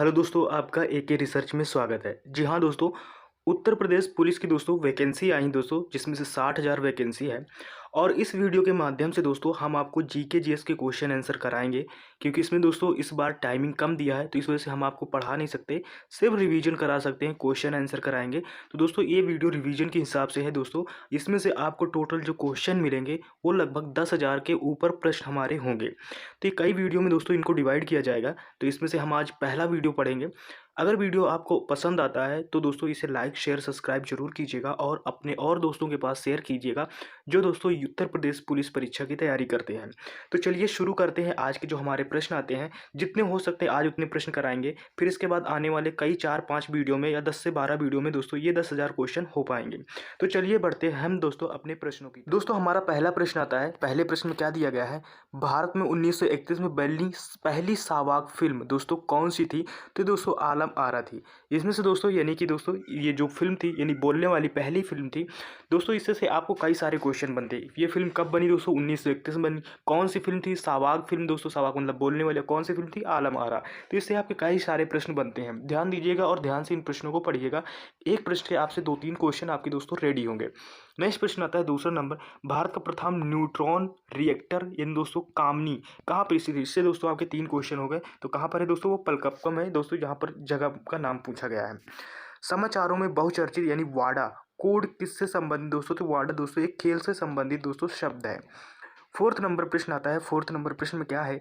Hello दोस्तों, आपका एके research में स्वागत है। जी हाँ दोस्तों, उत्तर प्रदेश पुलिस की दोस्तों वैकेंसी आई दोस्तों, जिसमें से 60,000 वैकेंसी है। और इस वीडियो के माध्यम से दोस्तों हम आपको जीके जीएस के क्वेश्चन आंसर कराएंगे, क्योंकि इसमें दोस्तों इस बार टाइमिंग कम दिया है, तो इस वजह से हम आपको पढ़ा नहीं सकते, सिर्फ रिवीजन करा सकते हैं, क्वेश्चन आंसर कराएंगे। तो दोस्तों ये वीडियो रिवीजन के हिसाब से है दोस्तों। इसमें से आपको टोटल जो क्वेश्चन मिलेंगे वो लगभग 10,000 के ऊपर प्रश्न हमारे होंगे। तो ये कई वीडियो में दोस्तों इनको डिवाइड किया जाएगा। तो इसमें से हम आज पहला वीडियो पढ़ेंगे। अगर वीडियो आपको पसंद आता है तो दोस्तों इसे लाइक शेयर सब्सक्राइब जरूर कीजिएगा और अपने और दोस्तों के पास शेयर कीजिएगा जो दोस्तों उत्तर प्रदेश पुलिस परीक्षा की तैयारी करते हैं। तो चलिए शुरू करते हैं। आज के जो हमारे प्रश्न आते हैं, जितने हो सकते हैं आज उतने प्रश्न कराएंगे। फिर इसके बाद आने वाले कई 4-5 वीडियो में या 10 से 12 वीडियो में दोस्तों ये 10,000 क्वेश्चन हो पाएंगे। तो चलिए बढ़ते हैं हम दोस्तों अपने प्रश्नों की। दोस्तों हमारा पहला प्रश्न आता है। पहले प्रश्न में क्या दिया गया है, भारत में 1931 में बनी पहली सावाक फिल्म दोस्तों कौन सी थी? तो दोस्तों आलम आरा थी। इसमें से दोस्तों यानी कि दोस्तों ये जो फिल्म थी यानी बोलने वाली पहली फिल्म थी दोस्तों। इससे से आपको कई सारे क्वेश्चन बनते। ये फिल्म कब बनी दोस्तों? 1931 में बनी। कौन सी फिल्म थी? सावाक फिल्म दोस्तों। सावाक मतलब बोलने वाली। कौन सी फिल्म थी? आलम आरा। तो इससे आपके कई सारे प्रश्न बनते हैं। ध्यान दीजिएगा और ध्यान से इन प्रश्नों को पढ़िएगा। एक प्रश्न के आपसे 2-3 क्वेश्चन आपके दोस्तों रेडी होंगे। नेक्स्ट प्रश्न आता है दूसरा नंबर, भारत का प्रथम न्यूट्रॉन रिएक्टर यानी दोस्तों कामनी कहाँ पर स्थित है? इससे दोस्तों आपके 3 क्वेश्चन हो गए। तो कहाँ पर है दोस्तों? वो पलकप्पम है दोस्तों, जहाँ पर जगह का नाम पूछा गया है। समाचारों में बहुचर्चित यानी वाडा कोड किससे संबंधित दोस्तों? तो वाडा दोस्तों एक खेल से संबंधित दोस्तों शब्द है। फोर्थ नंबर प्रश्न आता है। फोर्थ नंबर प्रश्न में क्या है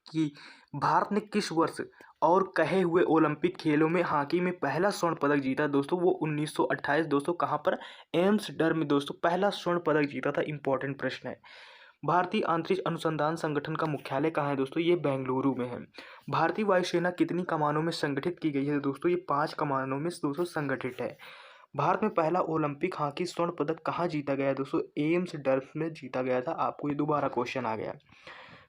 कि भारत ने किस वर्ष और कहे हुए ओलंपिक खेलों में हॉकी में पहला स्वर्ण पदक जीता दोस्तों? वो 1928 दोस्तों। कहाँ पर? एम्स्टर्डम में दोस्तों पहला स्वर्ण पदक जीता था। इंपॉर्टेंट प्रश्न है। भारतीय अंतरिक्ष अनुसंधान संगठन का मुख्यालय कहाँ है दोस्तों? ये बेंगलुरु में है। भारतीय वायुसेना कितनी कमानों में संगठित की गई है दोस्तों? ये 5 कमानों में दोस्तों संगठित है। भारत में पहला ओलंपिक हॉकी स्वर्ण पदक कहाँ जीता गया है दोस्तों? एम्स्टर्डम में जीता गया था। आपको ये दोबारा क्वेश्चन आ गया।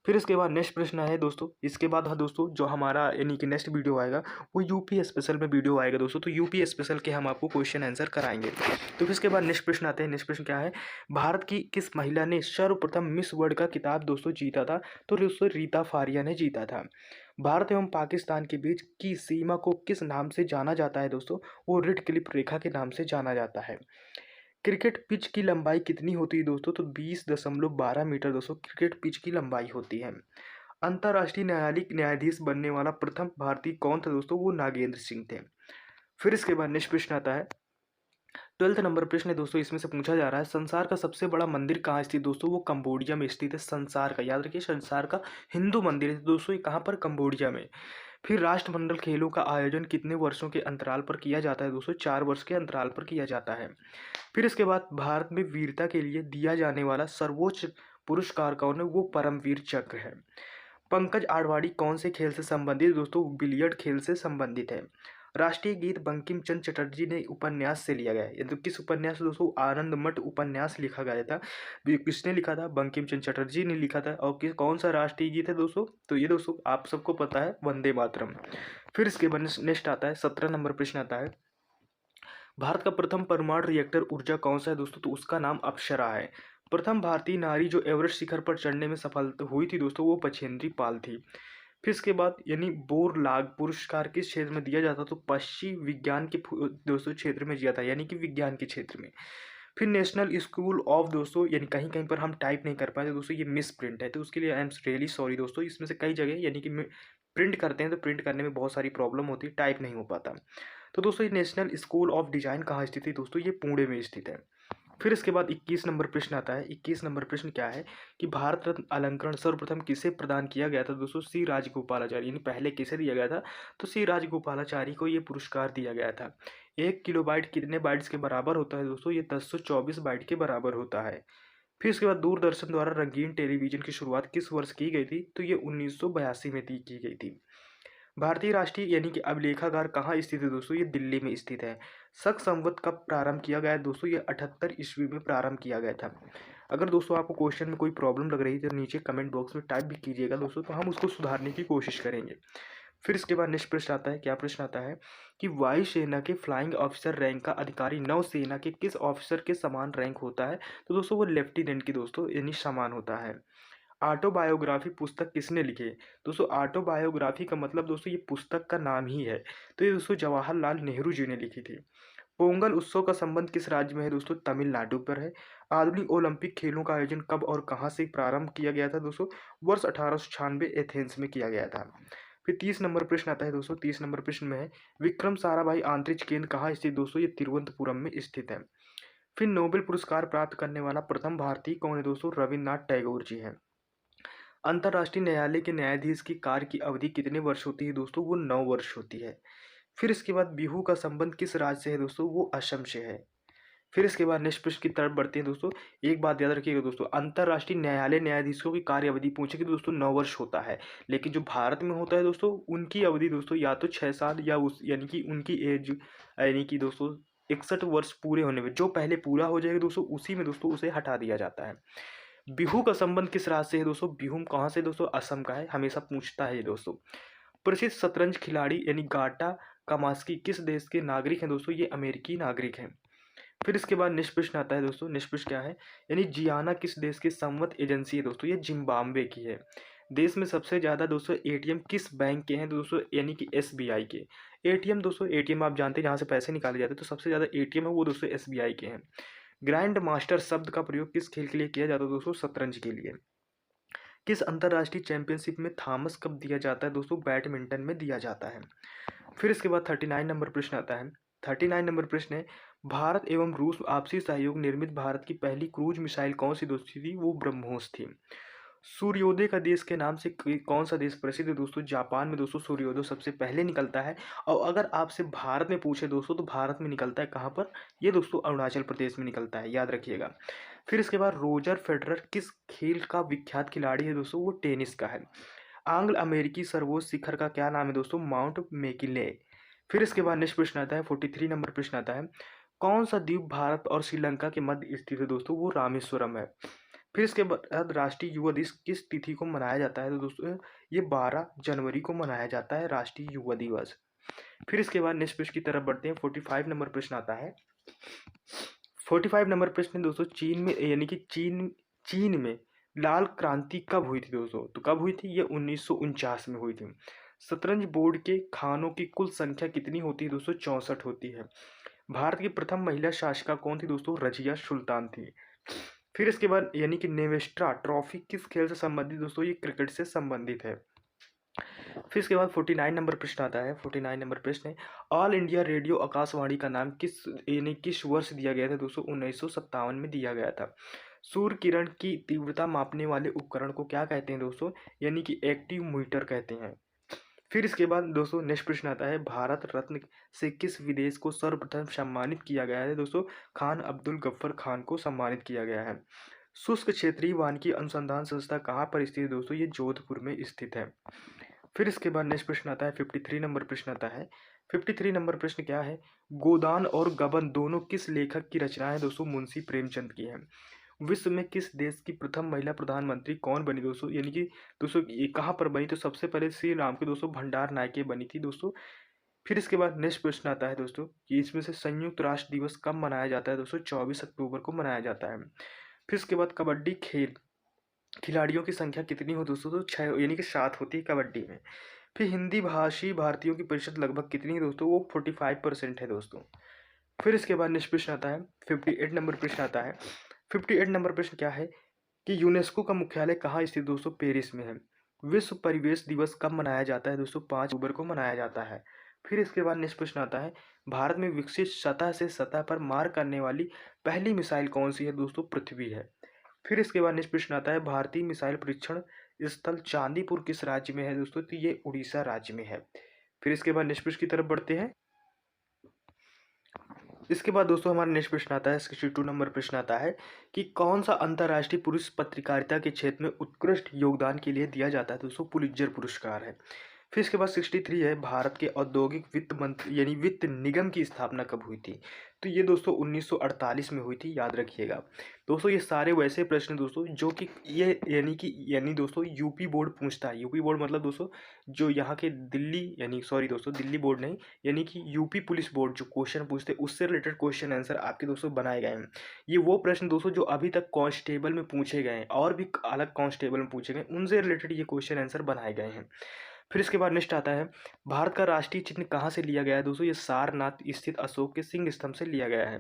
फिर इसके बाद नेक्स्ट प्रश्न है दोस्तों। इसके बाद हाँ दोस्तों जो हमारा यानी कि नेक्स्ट वीडियो आएगा वो यूपी स्पेशल में वीडियो आएगा दोस्तों। तो यूपी स्पेशल के हम आपको क्वेश्चन आंसर कराएंगे। तो फिर इसके बाद नेक्स्ट प्रश्न आते हैं। नेक्स्ट प्रश्न क्या है, भारत की किस महिला ने सर्वप्रथम मिस वर्ल्ड का खिताब दोस्तों जीता था? तो दोस्तों रीता फारिया ने जीता था। भारत एवं पाकिस्तान के बीच की सीमा को किस नाम से जाना जाता है दोस्तों? वो रेड क्लिफ रेखा के नाम से जाना जाता है। क्रिकेट पिच की लंबाई कितनी होती है दोस्तों? तो 20.12 मीटर दोस्तों क्रिकेट पिच की लंबाई होती है। अंतर्राष्ट्रीय न्यायालयिक न्यायाधीश बनने वाला प्रथम भारतीय कौन था दोस्तों? वो नागेंद्र सिंह थे। फिर इसके बाद नेक्स्ट प्रश्न आता है। 12th नंबर प्रश्न है दोस्तों। इसमें से पूछा जा रहा है संसार का सबसे बड़ा मंदिर कहाँ स्थित दोस्तों? वो कंबोडिया में स्थित है। संसार का याद रखिए, संसार का हिंदू मंदिर है दोस्तों। ये कहाँ पर? कंबोडिया में। फिर राष्ट्रमंडल खेलों का आयोजन कितने वर्षों के अंतराल पर किया जाता है दोस्तों? 4 वर्ष के अंतराल पर किया जाता है। फिर इसके बाद भारत में वीरता के लिए दिया जाने वाला सर्वोच्च पुरस्कार कौन है? वो परमवीर चक्र है। पंकज आडवाणी कौन से खेल से संबंधित दोस्तों? बिलियर्ड खेल से संबंधित है। राष्ट्रीय गीत बंकिम चंद्र चटर्जी ने उपन्यास से लिया गया है। ये तो किस उपन्यास दोस्तों? आनंद मठ उपन्यास लिखा गया था। किसने लिखा था? बंकिम चंद्र चटर्जी ने लिखा था। और किस कौन सा राष्ट्रीय गीत है दोस्तों? तो ये दोस्तों आप सबको पता है, वंदे मातरम। फिर इसके बाद नेक्स्ट आता है 17 नंबर प्रश्न आता है। भारत का प्रथम परमाणु रिएक्टर ऊर्जा कौन सा है दोस्तों? तो उसका नाम अप्सरा है। प्रथम भारतीय नारी जो एवरेस्ट शिखर पर चढ़ने में सफल हुई थी दोस्तों, वो बछेंद्री पाल थी। फिर इसके बाद यानी बोरलाग पुरस्कार किस क्षेत्र में दिया जाता? तो पश्चिम विज्ञान के दोस्तों क्षेत्र में दिया था, यानी कि विज्ञान के क्षेत्र में। फिर नेशनल स्कूल ऑफ दोस्तों यानी कहीं कहीं पर हम टाइप नहीं कर पाए तो दोस्तों ये मिस प्रिंट है, तो उसके लिए आई एम रियली सॉरी दोस्तों। इसमें से कई जगह यानी कि प्रिंट करते हैं तो प्रिंट करने में बहुत सारी प्रॉब्लम होती है, टाइप नहीं हो पाता। तो दोस्तों ये नेशनल स्कूल ऑफ डिजाइन कहाँ स्थित है दोस्तों? ये पुणे में स्थित है। फिर इसके बाद 21 नंबर प्रश्न आता है। 21 नंबर प्रश्न क्या है कि भारत रत्न अलंकरण सर्वप्रथम किसे प्रदान किया गया था दोस्तों? सी राजगोपालाचारी, यानी पहले किसे दिया गया था? तो सी राजगोपालाचारी को ये पुरस्कार दिया गया था। 1 किलोबाइट कितने बाइट्स के बराबर होता है दोस्तों? ये 1024 बाइट के बराबर होता है। फिर इसके बाद दूरदर्शन द्वारा रंगीन टेलीविजन की शुरुआत किस वर्ष की गई थी? तो ये 1982 में की गई थी। भारतीय राष्ट्रीय यानी कि अभिलेखागार कहाँ स्थित है दोस्तों? ये दिल्ली में स्थित है। शक संवत कब प्रारंभ किया गया है दोस्तों? ये 78 ईस्वी में प्रारंभ किया गया था। अगर दोस्तों आपको क्वेश्चन में कोई प्रॉब्लम लग रही है तो नीचे कमेंट बॉक्स में टाइप भी कीजिएगा दोस्तों, तो हम उसको सुधारने की कोशिश करेंगे। फिर इसके बाद नेक्स्ट प्रश्न आता है। क्या प्रश्न आता है कि वायुसेना के फ्लाइंग ऑफिसर रैंक का अधिकारी नौसेना के किस ऑफिसर के समान रैंक होता है? तो दोस्तों वो लेफ्टिनेंट की दोस्तों यानी समान होता है। ऑटोबायोग्राफी पुस्तक किसने लिखी है? दोस्तों ऑटोबायोग्राफी का मतलब दोस्तों ये पुस्तक का नाम ही है। तो ये दोस्तों जवाहरलाल नेहरू जी ने लिखी थी। पोंगल उत्सव का संबंध किस राज्य में है दोस्तों? तमिलनाडु पर है। आधुनिक ओलंपिक खेलों का आयोजन कब और कहाँ से प्रारंभ किया गया था दोस्तों? वर्ष 1896 एथेंस में किया गया था। फिर 30 नंबर प्रश्न आता है दोस्तों। 30 नंबर प्रश्न में है विक्रम साराभाई अंतरिक्ष केंद्र कहाँ स्थित दोस्तों? ये तिरुवनंतपुरम में स्थित है। फिर नोबेल पुरस्कार प्राप्त करने वाला प्रथम भारतीय कौन है दोस्तों? रविन्द्रनाथ टैगोर जी हैं। अंतर्राष्ट्रीय न्यायालय के न्यायाधीश की कार्य की अवधि कितने वर्ष होती है दोस्तों? वो 9 वर्ष होती है। फिर इसके बाद बिहू का संबंध किस राज्य से है दोस्तों? वो असम से है। फिर इसके बाद नेक्स्ट प्रश्न की तरफ बढ़ते हैं दोस्तों। एक बात याद रखिएगा दोस्तों, अंतर्राष्ट्रीय न्यायालय न्यायाधीशों की कार्य अवधि पूछेगी तो दोस्तों 9 वर्ष होता है। लेकिन जो भारत में होता है दोस्तों उनकी अवधि दोस्तों या तो 6 साल या उस यानी कि उनकी एज यानी कि दोस्तों 61 वर्ष पूरे होने में जो पहले पूरा हो जाएगा दोस्तों उसी में दोस्तों उसे हटा दिया जाता है। बिहू का संबंध किस राज्य से है दोस्तों? बिहू कहाँ से दोस्तों? असम का है, हमेशा पूछता है ये दोस्तों। प्रसिद्ध शतरंज खिलाड़ी यानी गाटा कामास्की किस देश के नागरिक हैं दोस्तों? ये अमेरिकी नागरिक हैं। फिर इसके बाद नेक्स्ट प्रश्न आता है दोस्तों। नेक्स्ट प्रश्न क्या है? यानी जियाना किस देश की संवत एजेंसी है दोस्तों? ये जिम्बाब्वे की है। देश में सबसे ज़्यादा दोस्तों एटीएम किस बैंक के हैं दोस्तों? यानी कि एसबीआई के। एटीएम दोस्तों, एटीएम आप जानते हैं जहाँ से पैसे निकाले जाते हैं, तो सबसे ज़्यादा एटीएम है वो दोस्तों एसबीआई के हैं। ग्रैंड मास्टर शब्द का प्रयोग किस खेल के लिए किया जाता है दोस्तों? शतरंज के लिए। किस अंतर्राष्ट्रीय चैंपियनशिप में थॉमस कप दिया जाता है दोस्तों? बैडमिंटन में दिया जाता है। फिर इसके बाद 39 नंबर प्रश्न आता है। 39 नंबर प्रश्न है भारत एवं रूस आपसी सहयोग निर्मित भारत की पहली क्रूज मिसाइल कौन सी दोस्तों थी? वो ब्रह्मोस थी। सूर्योदय का देश के नाम से कौन सा देश प्रसिद्ध है दोस्तों? जापान में दोस्तों सूर्योदय सबसे पहले निकलता है। और अगर आपसे भारत में पूछे दोस्तों तो भारत में निकलता है कहाँ पर? ये दोस्तों अरुणाचल प्रदेश में निकलता है, याद रखिएगा। फिर इसके बाद रोजर फेडरर किस खेल का विख्यात खिलाड़ी है दोस्तों? वो टेनिस का है। आंग्ल अमेरिकी सर्वोच्च शिखर का क्या नाम है दोस्तों? Mount McKinley. फिर इसके बाद नेक्स्ट प्रश्न आता है 43 नंबर प्रश्न आता है कौन सा द्वीप भारत और श्रीलंका के मध्य स्थित है दोस्तों? वो रामेश्वरम है। फिर इसके बाद राष्ट्रीय युवा दिवस किस तिथि को मनाया जाता है तो दोस्तों ये 12 जनवरी को मनाया जाता है राष्ट्रीय युवा दिवस। फिर इसके बाद नेक्स्ट प्रश्न की तरफ बढ़ते हैं। 45 नंबर प्रश्न आता है। 45 नंबर प्रश्न दोस्तों चीन में यानी कि चीन में लाल क्रांति कब हुई थी दोस्तों? तो कब हुई थी? ये 1949 में हुई थी। शतरंज बोर्ड के खानों की कुल संख्या कितनी होती है दोस्तों? 64 होती है। भारत की प्रथम महिला शासिका कौन थी दोस्तों? रजिया सुल्तान थी। फिर इसके बाद यानी कि नेवेस्ट्रा ट्रॉफी किस खेल से संबंधित दोस्तों? ये क्रिकेट से संबंधित है। फिर इसके बाद 49 नंबर प्रश्न आता है। 49 नंबर प्रश्न है ऑल इंडिया रेडियो आकाशवाणी का नाम किस वर्ष दिया गया था दोस्तों? 1957 में दिया गया था। सूर्य किरण की तीव्रता मापने वाले उपकरण को क्या कहते हैं दोस्तों? यानी कि एक्टिव मीटर कहते हैं। फिर इसके बाद दोस्तों नेक्स्ट प्रश्न आता है भारत रत्न से किस विदेश को सर्वप्रथम सम्मानित किया गया है दोस्तों? खान अब्दुल गफ्फर खान को सम्मानित किया गया है। शुष्क क्षेत्रीय वानिकी अनुसंधान संस्था कहाँ पर स्थित है दोस्तों? ये जोधपुर में स्थित है। फिर इसके बाद नेक्स्ट प्रश्न आता है 53 नंबर प्रश्न आता है। 53 नंबर प्रश्न क्या है? गोदान और गबन दोनों किस लेखक की रचना है दोस्तों? मुंशी प्रेमचंद की है। विश्व में किस देश की प्रथम महिला प्रधानमंत्री कौन बनी दोस्तों? यानी कि दोस्तों ये कहाँ पर बनी? तो सबसे पहले श्री राम के दोस्तों भंडार नायके बनी थी दोस्तों। फिर इसके बाद नेक्स्ट प्रश्न आता है दोस्तों कि इसमें से संयुक्त राष्ट्र दिवस कब मनाया जाता है दोस्तों? 24 अक्टूबर को मनाया जाता है। फिर इसके बाद कबड्डी खेल खिलाड़ियों की संख्या कितनी हो दोस्तों? तो 6 यानी कि 7 होती है कबड्डी में। फिर हिंदी भाषी भारतीयों की प्रतिशत लगभग कितनी है दोस्तों? वो 45% है दोस्तों। फिर इसके बाद नेक्स्ट प्रश्न आता है 58 नंबर प्रश्न आता है। 58 नंबर प्रश्न क्या है कि यूनेस्को का मुख्यालय कहाँ स्थित दोस्तों? पेरिस में है। विश्व परिवेश दिवस कब मनाया जाता है दोस्तों? 5 अक्टूबर को मनाया जाता है। फिर इसके बाद नेक्स्ट प्रश्न आता है भारत में विकसित सतह से सतह पर मार करने वाली पहली मिसाइल कौन सी है दोस्तों? पृथ्वी है। फिर इसके बाद नेक्स्ट प्रश्न आता है भारतीय मिसाइल परीक्षण स्थल चांदीपुर किस राज्य में है दोस्तों? तो ये उड़ीसा राज्य में है। फिर इसके बाद नेक्स्ट प्रश्न की तरफ बढ़ते हैं। इसके बाद दोस्तों हमारा नेक्स्ट प्रश्न आता है 62 नंबर प्रश्न आता है कि कौन सा अंतर्राष्ट्रीय पुरुष पत्रकारिता के क्षेत्र में उत्कृष्ट योगदान के लिए दिया जाता है दोस्तों? पुलित्जर पुरस्कार है। फिर इसके बाद 63 है, भारत के औद्योगिक वित्त मंत्री यानी वित्त निगम की स्थापना कब हुई थी? तो ये दोस्तों 1948 में हुई थी, याद रखिएगा। दोस्तों ये सारे वैसे प्रश्न दोस्तों जो कि ये यानी दोस्तों यूपी बोर्ड पूछता है। यूपी बोर्ड मतलब दोस्तों जो यहाँ के दिल्ली यानी सॉरी दोस्तों दिल्ली बोर्ड नहीं, यानी कि यूपी पुलिस बोर्ड जो क्वेश्चन पूछते हैं उससे रिलेटेड क्वेश्चन आंसर आपके दोस्तों बनाए गए हैं। ये वो प्रश्न दोस्तों जो अभी तक कांस्टेबल में पूछे गए हैं और भी अलग कांस्टेबल में पूछे गए, उनसे रिलेटेड ये क्वेश्चन आंसर बनाए गए हैं। फिर इसके बाद नेक्स्ट आता है, भारत का राष्ट्रीय चिन्ह कहाँ से लिया गया है? दोस्तों ये सारनाथ स्थित अशोक के सिंह स्तंभ से लिया गया है।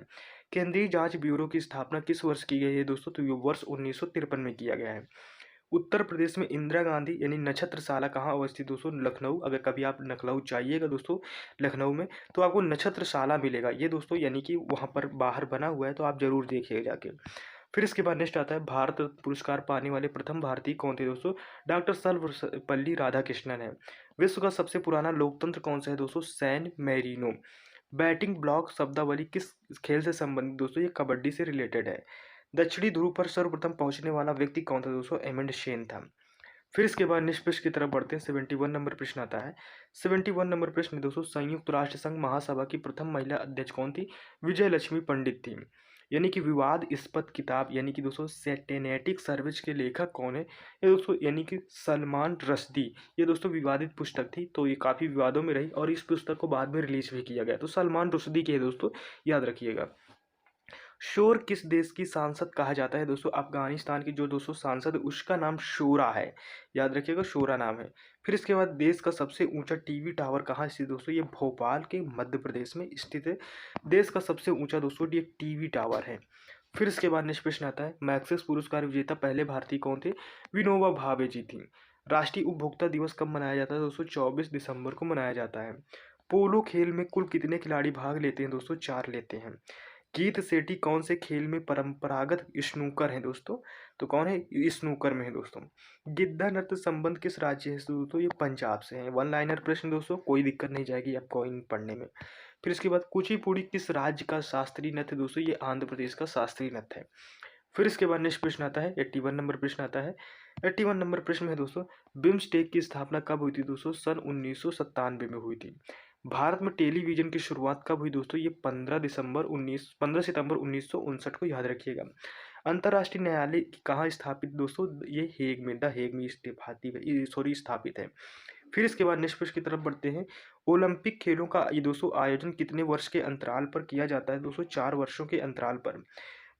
केंद्रीय जांच ब्यूरो की स्थापना किस वर्ष की गई है दोस्तों? तो ये वर्ष 1953 में किया गया है। उत्तर प्रदेश में इंदिरा गांधी यानी नक्षत्रशाला कहाँ अवस्थित दोस्तों? लखनऊ। अगर कभी आप लखनऊ जाइएगा दोस्तों, लखनऊ में तो आपको नक्षत्रशाला मिलेगा ये दोस्तों, यानी कि वहाँ पर बाहर बना हुआ है, तो आप जरूर देखिएगा जाके। फिर इसके बाद नेक्स्ट आता है, भारत रत्न पुरस्कार पाने वाले प्रथम भारतीय कौन थे दोस्तों? डॉक्टर सर्वपल्ली राधाकृष्णन है। विश्व का सबसे पुराना लोकतंत्र कौन सा है दोस्तों? San Marino. बैटिंग ब्लॉक शब्दावली किस खेल से संबंधित दोस्तों? ये कबड्डी से रिलेटेड है। दक्षिणी ध्रुव पर सर्वप्रथम पहुंचने वाला व्यक्ति कौन था दोस्तों? एमंड शेन था। फिर इसके बाद नेक्स्ट प्रश्न की तरफ बढ़ते हैं। 71 नंबर प्रश्न आता है। 71 नंबर प्रश्न दोस्तों, संयुक्त राष्ट्र संघ महासभा की प्रथम महिला अध्यक्ष कौन थी? विजय लक्ष्मी पंडित थी। यानी कि विवाद इस्पत किताब यानी कि दोस्तों सेटेनेटिक सर्विस के लेखक कौन है? ये दोस्तों यानी कि सलमान रश्दी। ये दोस्तों विवादित पुस्तक थी, तो ये काफ़ी विवादों में रही और इस पुस्तक को बाद में रिलीज भी किया गया, तो सलमान रुश्दी की है दोस्तों, याद रखिएगा। शोर किस देश की सांसद कहा जाता है दोस्तों? अफगानिस्तान की जो दोस्तों सांसद है उसका नाम शोरा है, याद रखिएगा, शोरा नाम है। फिर इसके बाद देश का सबसे ऊंचा टीवी टावर कहाँ स्थित दोस्तों? ये भोपाल के मध्य प्रदेश में स्थित है। देश का सबसे ऊंचा दोस्तों ये टीवी टावर है। फिर इसके बाद नेक्स्ट प्रश्न आता है, मैक्सेस पुरस्कार विजेता पहले भारतीय कौन थे? विनोबा भावे जी थी। राष्ट्रीय उपभोक्ता दिवस कब मनाया जाता है दोस्तों? 24 दिसंबर को मनाया जाता है। पोलो खेल में कुल कितने खिलाड़ी भाग लेते हैं दोस्तों? 4 लेते हैं। कीथ सेठी कौन से खेल में परंपरागत स्नूकर है दोस्तों? तो कौन है? स्नूकर में है दोस्तों। गिद्धा नृत्य संबंध किस राज्य से दोस्तों? ये पंजाब से है। वन लाइनर प्रश्न दोस्तों, कोई दिक्कत नहीं जाएगी आपको इन पढ़ने में। फिर इसके बाद कुचिपुड़ी किस राज्य का शास्त्रीय नृत्य दोस्तों? ये आंध्र प्रदेश का शास्त्रीय नृत्य है। फिर इसके बाद नेक्स्ट प्रश्न आता है, 81 नंबर प्रश्न आता है। 81 नंबर प्रश्न में है दोस्तों, बिम्स्टेक की स्थापना कब हुई थी दोस्तों? सन 1997 में हुई थी। भारत में टेलीविजन की शुरुआत कब हुई दोस्तों? ये 15 सितंबर 1959 को, याद रखिएगा। अंतर्राष्ट्रीय न्यायालय कहाँ स्थापित दोस्तों? ये हेग में, द हेग में स्थापित है। फिर इसके बाद नेक्स्ट प्रश्न की तरफ बढ़ते हैं। ओलंपिक खेलों का ये दोस्तों आयोजन कितने वर्ष के अंतराल पर किया जाता है दोस्तों? 4 वर्षों के अंतराल पर।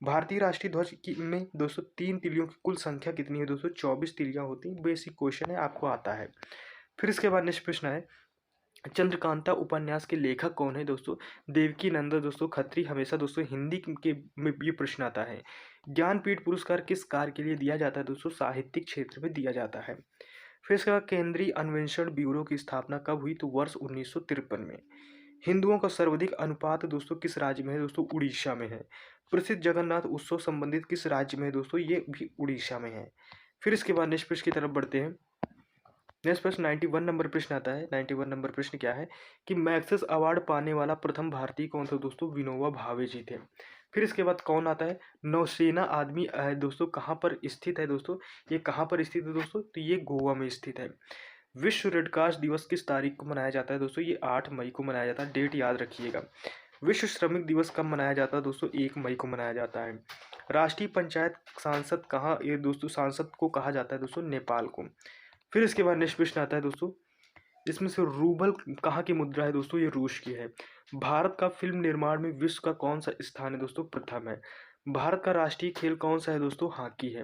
भारतीय राष्ट्रीय ध्वज की में दोस्तों 3 तिलियों की कुल संख्या कितनी है दोस्तों? 24 तिलियां होती हैं। बेसिक क्वेश्चन है, आपको आता है। फिर इसके बाद नेक्स्ट प्रश्न है, चंद्रकांता उपन्यास के लेखक कौन है दोस्तों? देवकी नंदन दोस्तों खत्री। हमेशा दोस्तों हिंदी के में ये प्रश्न आता है। ज्ञानपीठ पुरस्कार किस कार्य के लिए दिया जाता है दोस्तों? साहित्यिक क्षेत्र में दिया जाता है। फिर इसके बाद केंद्रीय अन्वेषण ब्यूरो की स्थापना कब हुई? तो वर्ष 1953 में। हिंदुओं का सर्वाधिक अनुपात दोस्तों किस राज्य में है दोस्तों? उड़ीसा में है। प्रसिद्ध जगन्नाथ उत्सव संबंधित किस राज्य में है दोस्तों? ये भी उड़ीसा में है। फिर इसके बाद नेक्स्ट प्रश्न की तरफ बढ़ते हैं। नेक्स्ट प्रश्न 91 नंबर प्रश्न आता है। 91 नंबर प्रश्न क्या है कि मैक्सेस अवार्ड पाने वाला प्रथम भारतीय कौन था दोस्तों? विनोबा भावे जी थे। फिर इसके बाद कौन आता है? नौसेना आदमी दोस्तों कहाँ पर स्थित है दोस्तों? ये कहाँ पर स्थित है दोस्तों? तो ये गोवा में स्थित है। विश्व रेडक्रॉस दिवस किस तारीख को मनाया जाता है दोस्तों? ये 8 मई को मनाया जाता है। डेट याद रखिएगा। विश्व श्रमिक दिवस कब मनाया जाता है दोस्तों? 1 मई को मनाया जाता है। राष्ट्रीय पंचायत सांसद कहाँ ये दोस्तों सांसद को कहा जाता है दोस्तों? नेपाल को। फिर इसके बाद नेक्स्ट प्रश्न आता है दोस्तों, इसमें से रूबल कहाँ की मुद्रा है दोस्तों? ये रूस की है। भारत का फिल्म निर्माण में विश्व का कौन सा स्थान है दोस्तों? प्रथम है। भारत का राष्ट्रीय खेल कौन सा है दोस्तों? हॉकी है।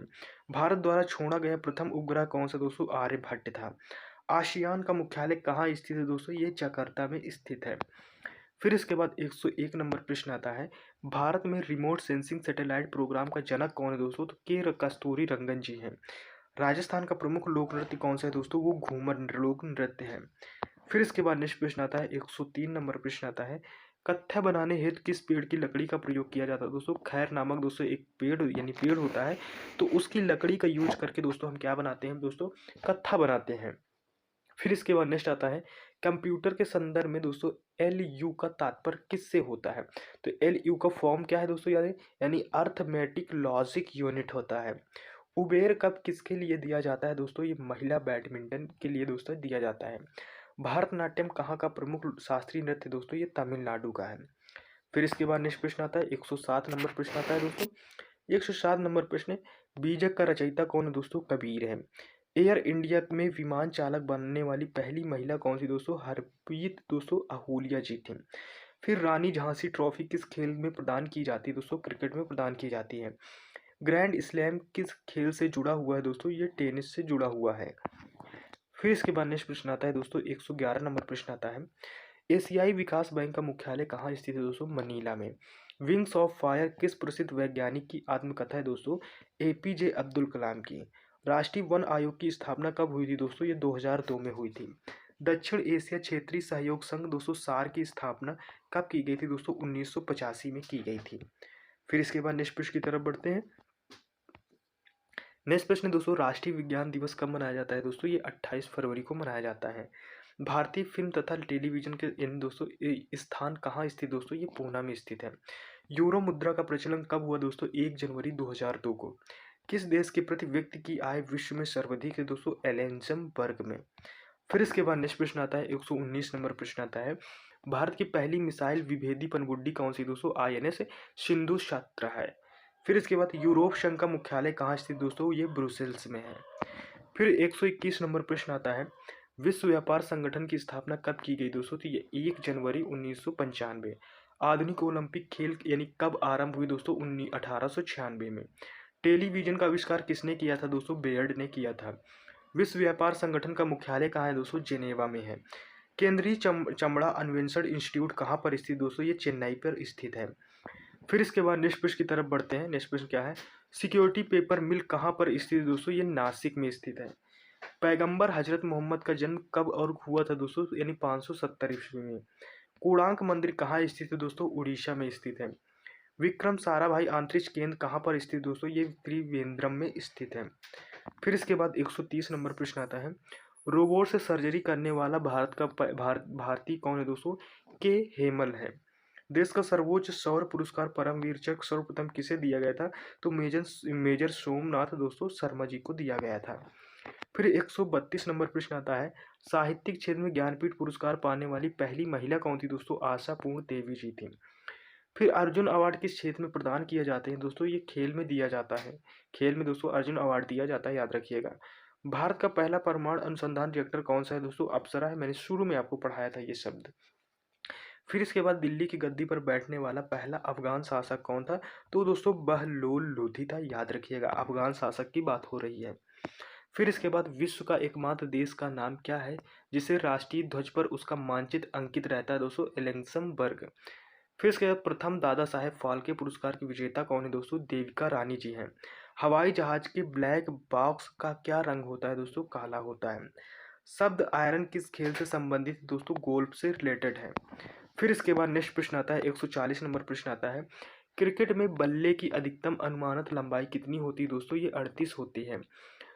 भारत द्वारा छोड़ा गया प्रथम उपग्रह कौन सा दोस्तों? आर्यभट्ट था। आसियान का मुख्यालय कहाँ स्थित है दोस्तों? ये जकार्ता में स्थित है। फिर इसके बाद 101 नंबर प्रश्न आता है, भारत में रिमोट सेंसिंग सैटेलाइट प्रोग्राम का जनक कौन है दोस्तों? तो के कस्तूरी रंगन जी हैं। राजस्थान का प्रमुख लोक नृत्य कौन सा है दोस्तों? वो घूमर लोक नृत्य है। फिर इसके बाद नेक्स्ट प्रश्न आता है, 103 नंबर प्रश्न आता है, कत्था बनाने हेतु किस पेड़ की लकड़ी का प्रयोग किया जाता है दोस्तों? खैर नामक दोस्तों एक पेड़ यानी पेड़ होता है, तो उसकी लकड़ी का यूज करके दोस्तों हम क्या बनाते हैं दोस्तों? कत्था बनाते हैं। फिर इसके बाद नेक्स्ट आता है, कंप्यूटर के संदर्भ में दोस्तों एल यू का तात्पर्य किससे होता है? तो एल यू का फॉर्म क्या है दोस्तों? याद है, यानी अर्थमेटिक लॉजिक यूनिट होता है। उबेर कप किसके लिए दिया जाता है दोस्तों? ये महिला बैडमिंटन के लिए दोस्तों दिया जाता है। भारतनाट्यम कहाँ का प्रमुख शास्त्रीय नृत्य दोस्तों? ये तमिलनाडु का है। फिर इसके बाद नेक्स्ट प्रश्न आता है, 107 नंबर प्रश्न आता है दोस्तों। 107 नंबर प्रश्न है, बीजक का रचयिता कौन है दोस्तों? कबीर है। एयर इंडिया में विमान चालक बनने वाली पहली महिला कौन सी दोस्तों? हरप्रीत दोस्तों आहूलिया जी थी। फिर रानी झांसी ट्रॉफी किस खेल में प्रदान की जाती है दोस्तों? क्रिकेट में प्रदान की जाती है। ग्रैंड स्लैम किस खेल से जुड़ा हुआ है दोस्तों? ये टेनिस से जुड़ा हुआ है। फिर इसके बाद नेक्स्ट प्रश्न आता है दोस्तों, 111 नंबर प्रश्न आता है, एशियाई विकास बैंक का मुख्यालय कहाँ स्थित है दोस्तों? मनीला में। विंग्स ऑफ फायर किस प्रसिद्ध वैज्ञानिक की आत्मकथा है दोस्तों? एपीजे अब्दुल कलाम की। राष्ट्रीय वन आयोग की स्थापना कब हुई थी दोस्तों? ये 2002 में हुई थी। दक्षिण एशिया क्षेत्रीय सहयोग संघ दोस्तों सार की स्थापना कब की गई थी दोस्तों? 1985 में की गई थी। फिर इसके बाद नेक्स्ट प्रश्न की तरफ बढ़ते हैं। नेक्स्ट प्रश्न है दोस्तों, राष्ट्रीय विज्ञान दिवस कब मनाया जाता है दोस्तों? ये 28 फरवरी को मनाया जाता है। भारतीय फिल्म तथा टेलीविजन के इन दोस्तों स्थान कहाँ स्थित दोस्तों? ये पूना में स्थित है। यूरो मुद्रा का प्रचलन कब हुआ दोस्तों? 1 जनवरी 2002 को। किस देश के प्रति व्यक्ति की आय विश्व में सर्वाधिक है दोस्तों? एलेंजमबर्ग में। फिर इसके बाद नेक्स्ट प्रश्न आता है, 119 नंबर प्रश्न आता है, भारत की पहली मिसाइल विभेदी पनडुब्बी कौन सी दोस्तों? आईएनएस सिंधु छात्र है। फिर इसके बाद यूरोप संघ का मुख्यालय कहाँ स्थित दोस्तों? ये ब्रुसेल्स में है। फिर 121 नंबर प्रश्न आता है, विश्व व्यापार संगठन की स्थापना कब की गई दोस्तों? तो ये 1 जनवरी 1995। आधुनिक ओलंपिक खेल यानी कब आरंभ हुई दोस्तों? 1896 में। टेलीविजन का आविष्कार किसने किया था दोस्तों? बेयर्ड ने किया था। विश्व व्यापार संगठन का मुख्यालय कहाँ है दोस्तों? जेनेवा में है। केंद्रीय चमड़ा अन्वेषण इंस्टीट्यूट कहाँ पर स्थित दोस्तों? ये चेन्नई पर स्थित है। फिर इसके बाद नेक्स्ट प्रश्न की तरफ बढ़ते हैं। नेक्स्ट प्रश्न क्या है, सिक्योरिटी पेपर मिल कहाँ पर स्थित है दोस्तों? ये नासिक में स्थित है। पैगंबर हजरत मोहम्मद का जन्म कब और हुआ था दोस्तों? यानी 570 ईस्वी में। कोणार्क मंदिर कहाँ स्थित है दोस्तों? उड़ीसा में स्थित है। विक्रम साराभाई अंतरिक्ष केंद्र कहाँ पर स्थित दोस्तों? ये त्रिवेंद्रम में स्थित है। फिर इसके बाद 130 नंबर प्रश्न आता है, रोबोट से सर्जरी करने वाला भारत का भारतीय कौन है दोस्तों? के हेमल है। देश का सर्वोच्च सौर पुरस्कार परमवीर चक्र सर्वप्रथम किसे दिया गया था? तो मेजर मेजर सोमनाथ दोस्तों शर्मा जी को दिया गया था। फिर 132 नंबर प्रश्न आता है, साहित्यिक क्षेत्र में ज्ञानपीठ पुरस्कार पाने वाली पहली महिला कौन थी दोस्तों? आशा पूर्ण देवी जी थी। फिर अर्जुन अवार्ड किस क्षेत्र में प्रदान किए जाते हैं दोस्तों? ये खेल में दिया जाता है। खेल में दोस्तों अर्जुन अवार्ड दिया जाता है, याद रखिएगा। भारत का पहला परमाणु अनुसंधान रिएक्टर कौन सा है दोस्तों? अप्सरा है। मैंने शुरू में आपको पढ़ाया था ये शब्द। फिर इसके बाद दिल्ली की गद्दी पर बैठने वाला पहला अफगान शासक कौन था? तो दोस्तों बहलोल लोधी था, याद रखिएगा। अफगान शासक की बात हो रही है। फिर इसके बाद विश्व का एकमात्र देश का नाम क्या है जिसे राष्ट्रीय ध्वज पर उसका मानचित्र अंकित रहता है दोस्तों? एलेक्समबर्ग। फिर इसके बाद प्रथम दादा साहेब फाल्के पुरस्कार की विजेता कौन है दोस्तों? देविका रानी जी हैं। हवाई जहाज के ब्लैक बॉक्स का क्या रंग होता है दोस्तों? काला होता है। शब्द आयरन किस खेल से संबंधित दोस्तों? गोल्फ से रिलेटेड है। फिर इसके बाद नेक्स्ट प्रश्न आता है, 140 नंबर प्रश्न आता है, क्रिकेट में बल्ले की अधिकतम अनुमानित लंबाई कितनी होती है दोस्तों? ये 38 होती है।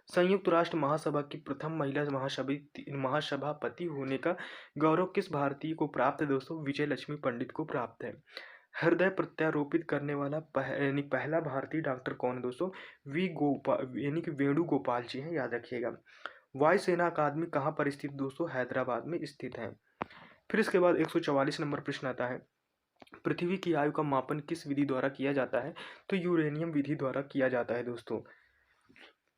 संयुक्त राष्ट्र महासभा की प्रथम महिला महासभापति होने का गौरव किस भारतीय को प्राप्त है दोस्तों? विजय लक्ष्मी पंडित को प्राप्त है। हृदय प्रत्यारोपित करने वाला यानी पहला भारतीय डॉक्टर कौन है दोस्तों? वी गोपाल यानी कि वेणुगोपाल जी हैं, याद रखिएगा। वायुसेना अकादमी कहाँ पर स्थित दोस्तों? हैदराबाद में स्थित है। फिर इसके बाद 144 नंबर प्रश्न आता है, पृथ्वी की आयु का मापन किस विधि द्वारा किया जाता है? तो यूरेनियम विधि द्वारा किया जाता है दोस्तों।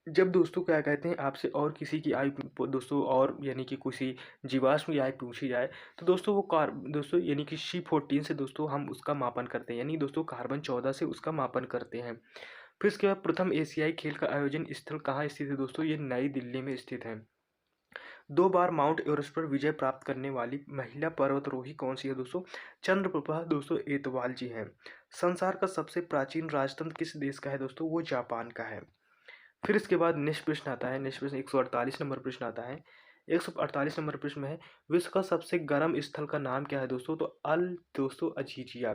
जब दोस्तों क्या कहते हैं आपसे और किसी की आयु दोस्तों और यानी कि किसी जीवाश्म की आयु पूछी जाए तो दोस्तों वो दोस्तों यानी कि C14 से दोस्तों हम उसका मापन करते हैं, यानी दोस्तों कार्बन 14 से उसका मापन करते हैं। फिर इसके बाद प्रथम एशियाई खेल का आयोजन स्थल कहाँ स्थित है दोस्तों? ये नई दिल्ली में स्थित है। 2 बार माउंट एवरेस्ट पर विजय प्राप्त करने वाली महिला पर्वतारोही कौन सी है दोस्तों? चंद्रप्रभा दोस्तों एतवाल जी हैं। संसार का सबसे प्राचीन राजतंत्र किस देश का है दोस्तों? वो जापान का है। फिर इसके बाद नेक्स्ट प्रश्न आता है, नेक्स्ट प्रश्न 148 नंबर प्रश्न आता है। 148 नंबर प्रश्न में है, विश्व का सबसे गर्म स्थल का नाम क्या है दोस्तों? तो अल दोस्तों अजीजिया।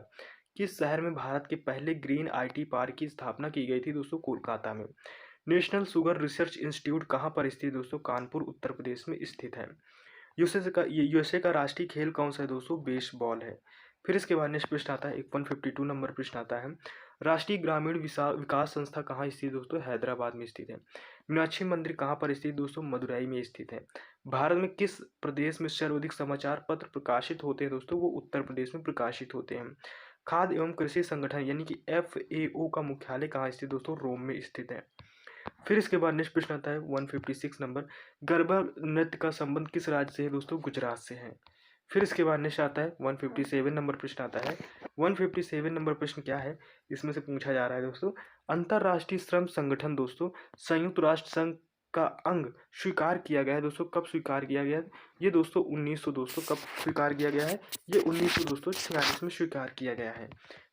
किस शहर में भारत के पहले ग्रीन आईटी पार्क की स्थापना की गई थी दोस्तों? कोलकाता में। नेशनल शुगर रिसर्च इंस्टीट्यूट कहाँ पर स्थित है दोस्तों? कानपुर उत्तर प्रदेश में स्थित है। यूएसए का राष्ट्रीय खेल कौन सा है दोस्तों? बेसबॉल है। फिर इसके बाद नेक्स्ट प्रश्न आता है, 152 नंबर प्रश्न आता है, राष्ट्रीय ग्रामीण विकास संस्था कहाँ स्थित है दोस्तों? हैदराबाद में स्थित है। मीनाक्षी मंदिर कहाँ पर स्थित है दोस्तों? मदुरई में स्थित है। भारत में किस प्रदेश में सर्वाधिक समाचार पत्र प्रकाशित होते हैं दोस्तों? वो उत्तर प्रदेश में प्रकाशित होते हैं। खाद्य एवं कृषि संगठन यानी कि FAO का मुख्यालय कहाँ स्थित दोस्तों? रोम में स्थित है। फिर इसके बाद नेक्स्ट प्रश्न आता है 156 नंबर, गरबा नृत्य का संबंध किस राज्य से है दोस्तों? गुजरात से है। फिर इसके बाद नेक्स्ट आता है 157 नंबर प्रश्न आता है। 157 नंबर प्रश्न क्या है? इसमें से पूछा जा रहा है दोस्तों, अंतर्राष्ट्रीय श्रम संगठन दोस्तों संयुक्त राष्ट्र संघ का अंग स्वीकार किया गया है दोस्तों, कब स्वीकार किया गया है? ये दोस्तों 1900 दोस्तों कब स्वीकार किया गया है? ये 1900 दोस्तों 46 में स्वीकार किया गया है।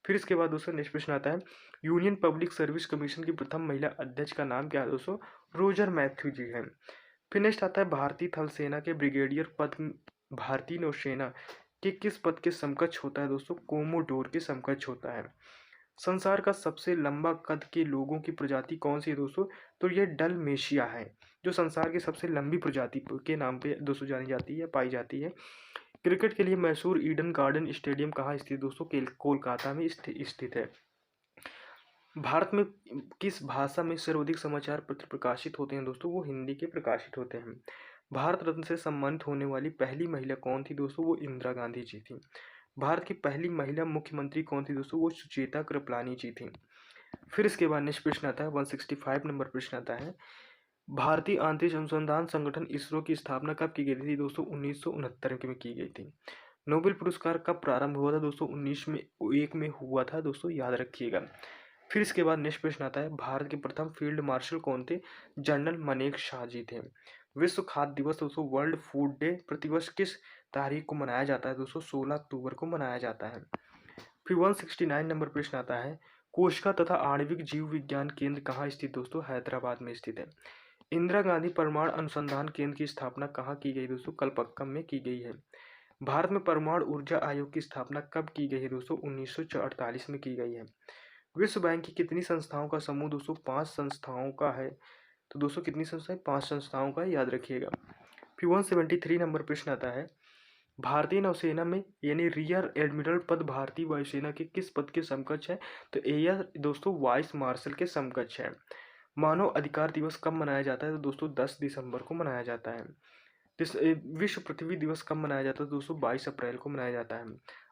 फिर इसके बाद दोस्तों नेक्स्ट प्रश्न आता है, यूनियन पब्लिक सर्विस कमीशन की प्रथम महिला अध्यक्ष का नाम क्या है दोस्तों? रोजर मैथ्यू जी है। फिर नेक्स्ट आता है, भारतीय थल सेना के ब्रिगेडियर पद भारतीय नौसेना के किस पद के समकक्ष होता है दोस्तों? कोमोडोर के समकक्ष होता है। संसार का सबसे लंबा कद के लोगों की प्रजाति कौन सी है दोस्तों? तो ये डलमेशिया है, जो संसार की सबसे लंबी प्रजाति के नाम पे दोस्तों जानी जाती है, पाई जाती है। क्रिकेट के लिए मशहूर ईडन गार्डन स्टेडियम कहाँ स्थित दोस्तों? कोलकाता में स्थित है। भारत में किस भाषा में सर्वाधिक समाचार पत्र प्रकाशित होते हैं दोस्तों? वो हिंदी के प्रकाशित होते हैं। भारत रत्न से सम्मानित होने वाली पहली महिला कौन थी दोस्तों? वो इंदिरा गांधी जी थी। भारत की पहली महिला मुख्यमंत्री कौन थी दोस्तों? वो सुचेता कृपलानी जी थी। फिर इसके बाद नेक्स्ट प्रश्न आता है 165 नंबर प्रश्न आता है, भारतीय अंतरिक्ष अनुसंधान संगठन इसरो की स्थापना कब की गई थी दोस्तों? 1969 में की गई थी। नोबेल पुरस्कार कब प्रारंभ हुआ था दोस्तों? 1901 में हुआ था दोस्तों, याद रखिएगा। फिर इसके बाद नेक्स्ट प्रश्न आता है, भारत के प्रथम फील्ड मार्शल कौन थे? जनरल मनेकशॉ जी थे। विश्व खाद्य दिवस दोस्तों, वर्ल्ड फूड डे प्रतिवर्ष किस तारीख को मनाया जाता है दोस्तों? 16 अक्टूबर को मनाया जाता है। फिर 169 नंबर प्रश्न आता है, कोशिका तथा आणविक जीव विज्ञान केंद्र कहाँ स्थित दोस्तों? हैदराबाद में स्थित है। इंदिरा गांधी परमाणु अनुसंधान केंद्र की स्थापना कहाँ की गई दोस्तों? कलपक्कम में की गई है। भारत में परमाणु ऊर्जा आयोग की स्थापना कब की गई है दोस्तों? 1948 में की गई है। विश्व बैंक की कितनी संस्थाओं का समूह दोस्तों? 5 संस्थाओं का है। तो दोस्तों कितनी संस्थाएं? 5 संस्थाओं का, याद रखिएगा। फिर 173 नंबर प्रश्न आता है, भारतीय नौसेना में यानी रियर एडमिरल पद भारतीय वायुसेना के किस पद के समकक्ष है? तो एयर दोस्तों वाइस मार्शल के समकक्ष है। मानव अधिकार दिवस कब मनाया जाता है? तो दोस्तों 10 दिसंबर को मनाया जाता है। विश्व पृथ्वी दिवस कब मनाया जाता है दोस्तों? 22 अप्रैल को मनाया जाता है।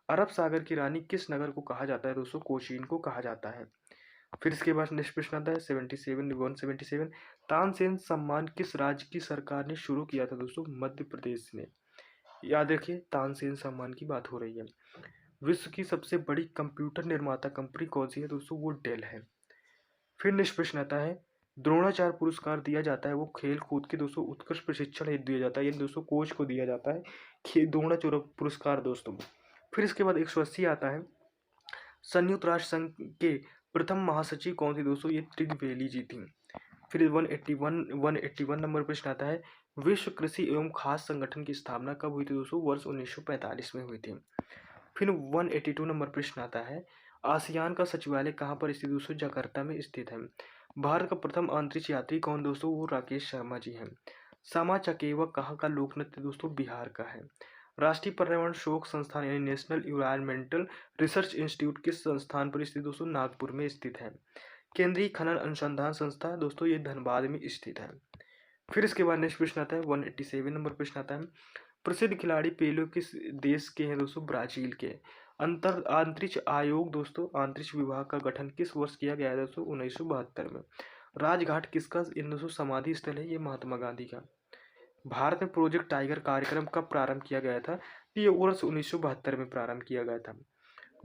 अरब सागर की रानी किस नगर को कहा जाता है दोस्तों? कोचीन को कहा जाता है। फिर इसके बाद नेक्स्ट प्रश्न आता है 177, तानसेन सम्मान किस राज्य की सरकार ने शुरू किया था दोस्तों? मध्य प्रदेश ने। याद रखिए, तानसेन सम्मान की बात हो रही है। विश्व की सबसे बड़ी कंप्यूटर निर्माता कंपनी कौन सी है दोस्तों? वो डेल है। फिर नेक्स्ट प्रश्न आता है, द्रोणाचार्य पुरस्कार दिया जाता है वो खेल कूद के दोस्तों उत्कृष्ट प्रशिक्षण हेतु दिया जाता है, यानी दोस्तों कोच को दिया जाता है द्रोणाचार्य पुरस्कार दोस्तों। फिर इसके बाद 180 आता है, संयुक्त राष्ट्र संघ के प्रथम महासचिव कौन थी दोस्तों? ये त्रिगवेली जी थी। फिर 181 नंबर प्रश्न आता है, विश्व कृषि एवं खाद्य संगठन की स्थापना कब हुई थी दोस्तों? वर्ष 1945 में हुई थी। फिर 182 नंबर प्रश्न आता है, आसियान का सचिवालय कहाँ पर स्थित दोस्तों? जकार्ता में स्थित है। भारत का प्रथम अंतरिक्ष यात्री कौन दोस्तों? वो राकेश शर्मा जी हैं। सामा चकेवा कहाँ का लोक नृत्य दोस्तों? बिहार का है। राष्ट्रीय पर्यावरण शोध संस्थान यानी नेशनल इन्वायरमेंटल रिसर्च इंस्टीट्यूट किस संस्थान पर स्थित दोस्तों? नागपुर में स्थित है। केंद्रीय खनन अनुसंधान संस्था दोस्तों, ये धनबाद में स्थित है। फिर इसके बाद नेक्स्ट प्रश्न आता है 187 नंबर प्रश्न आता है, प्रसिद्ध खिलाड़ी पेलो किस देश के हैं दोस्तों? ब्राजील के। अंतरिक्ष आयोग दोस्तों, अंतरिक्ष विभाग का गठन किस वर्ष किया गया है दोस्तों? 1972 में। राजघाट किसका इन दोस्तों समाधि स्थल है? ये महात्मा गांधी का। भारत में प्रोजेक्ट टाइगर कार्यक्रम कब प्रारंभ किया गया था? ये वर्ष 1972 में प्रारंभ किया गया था।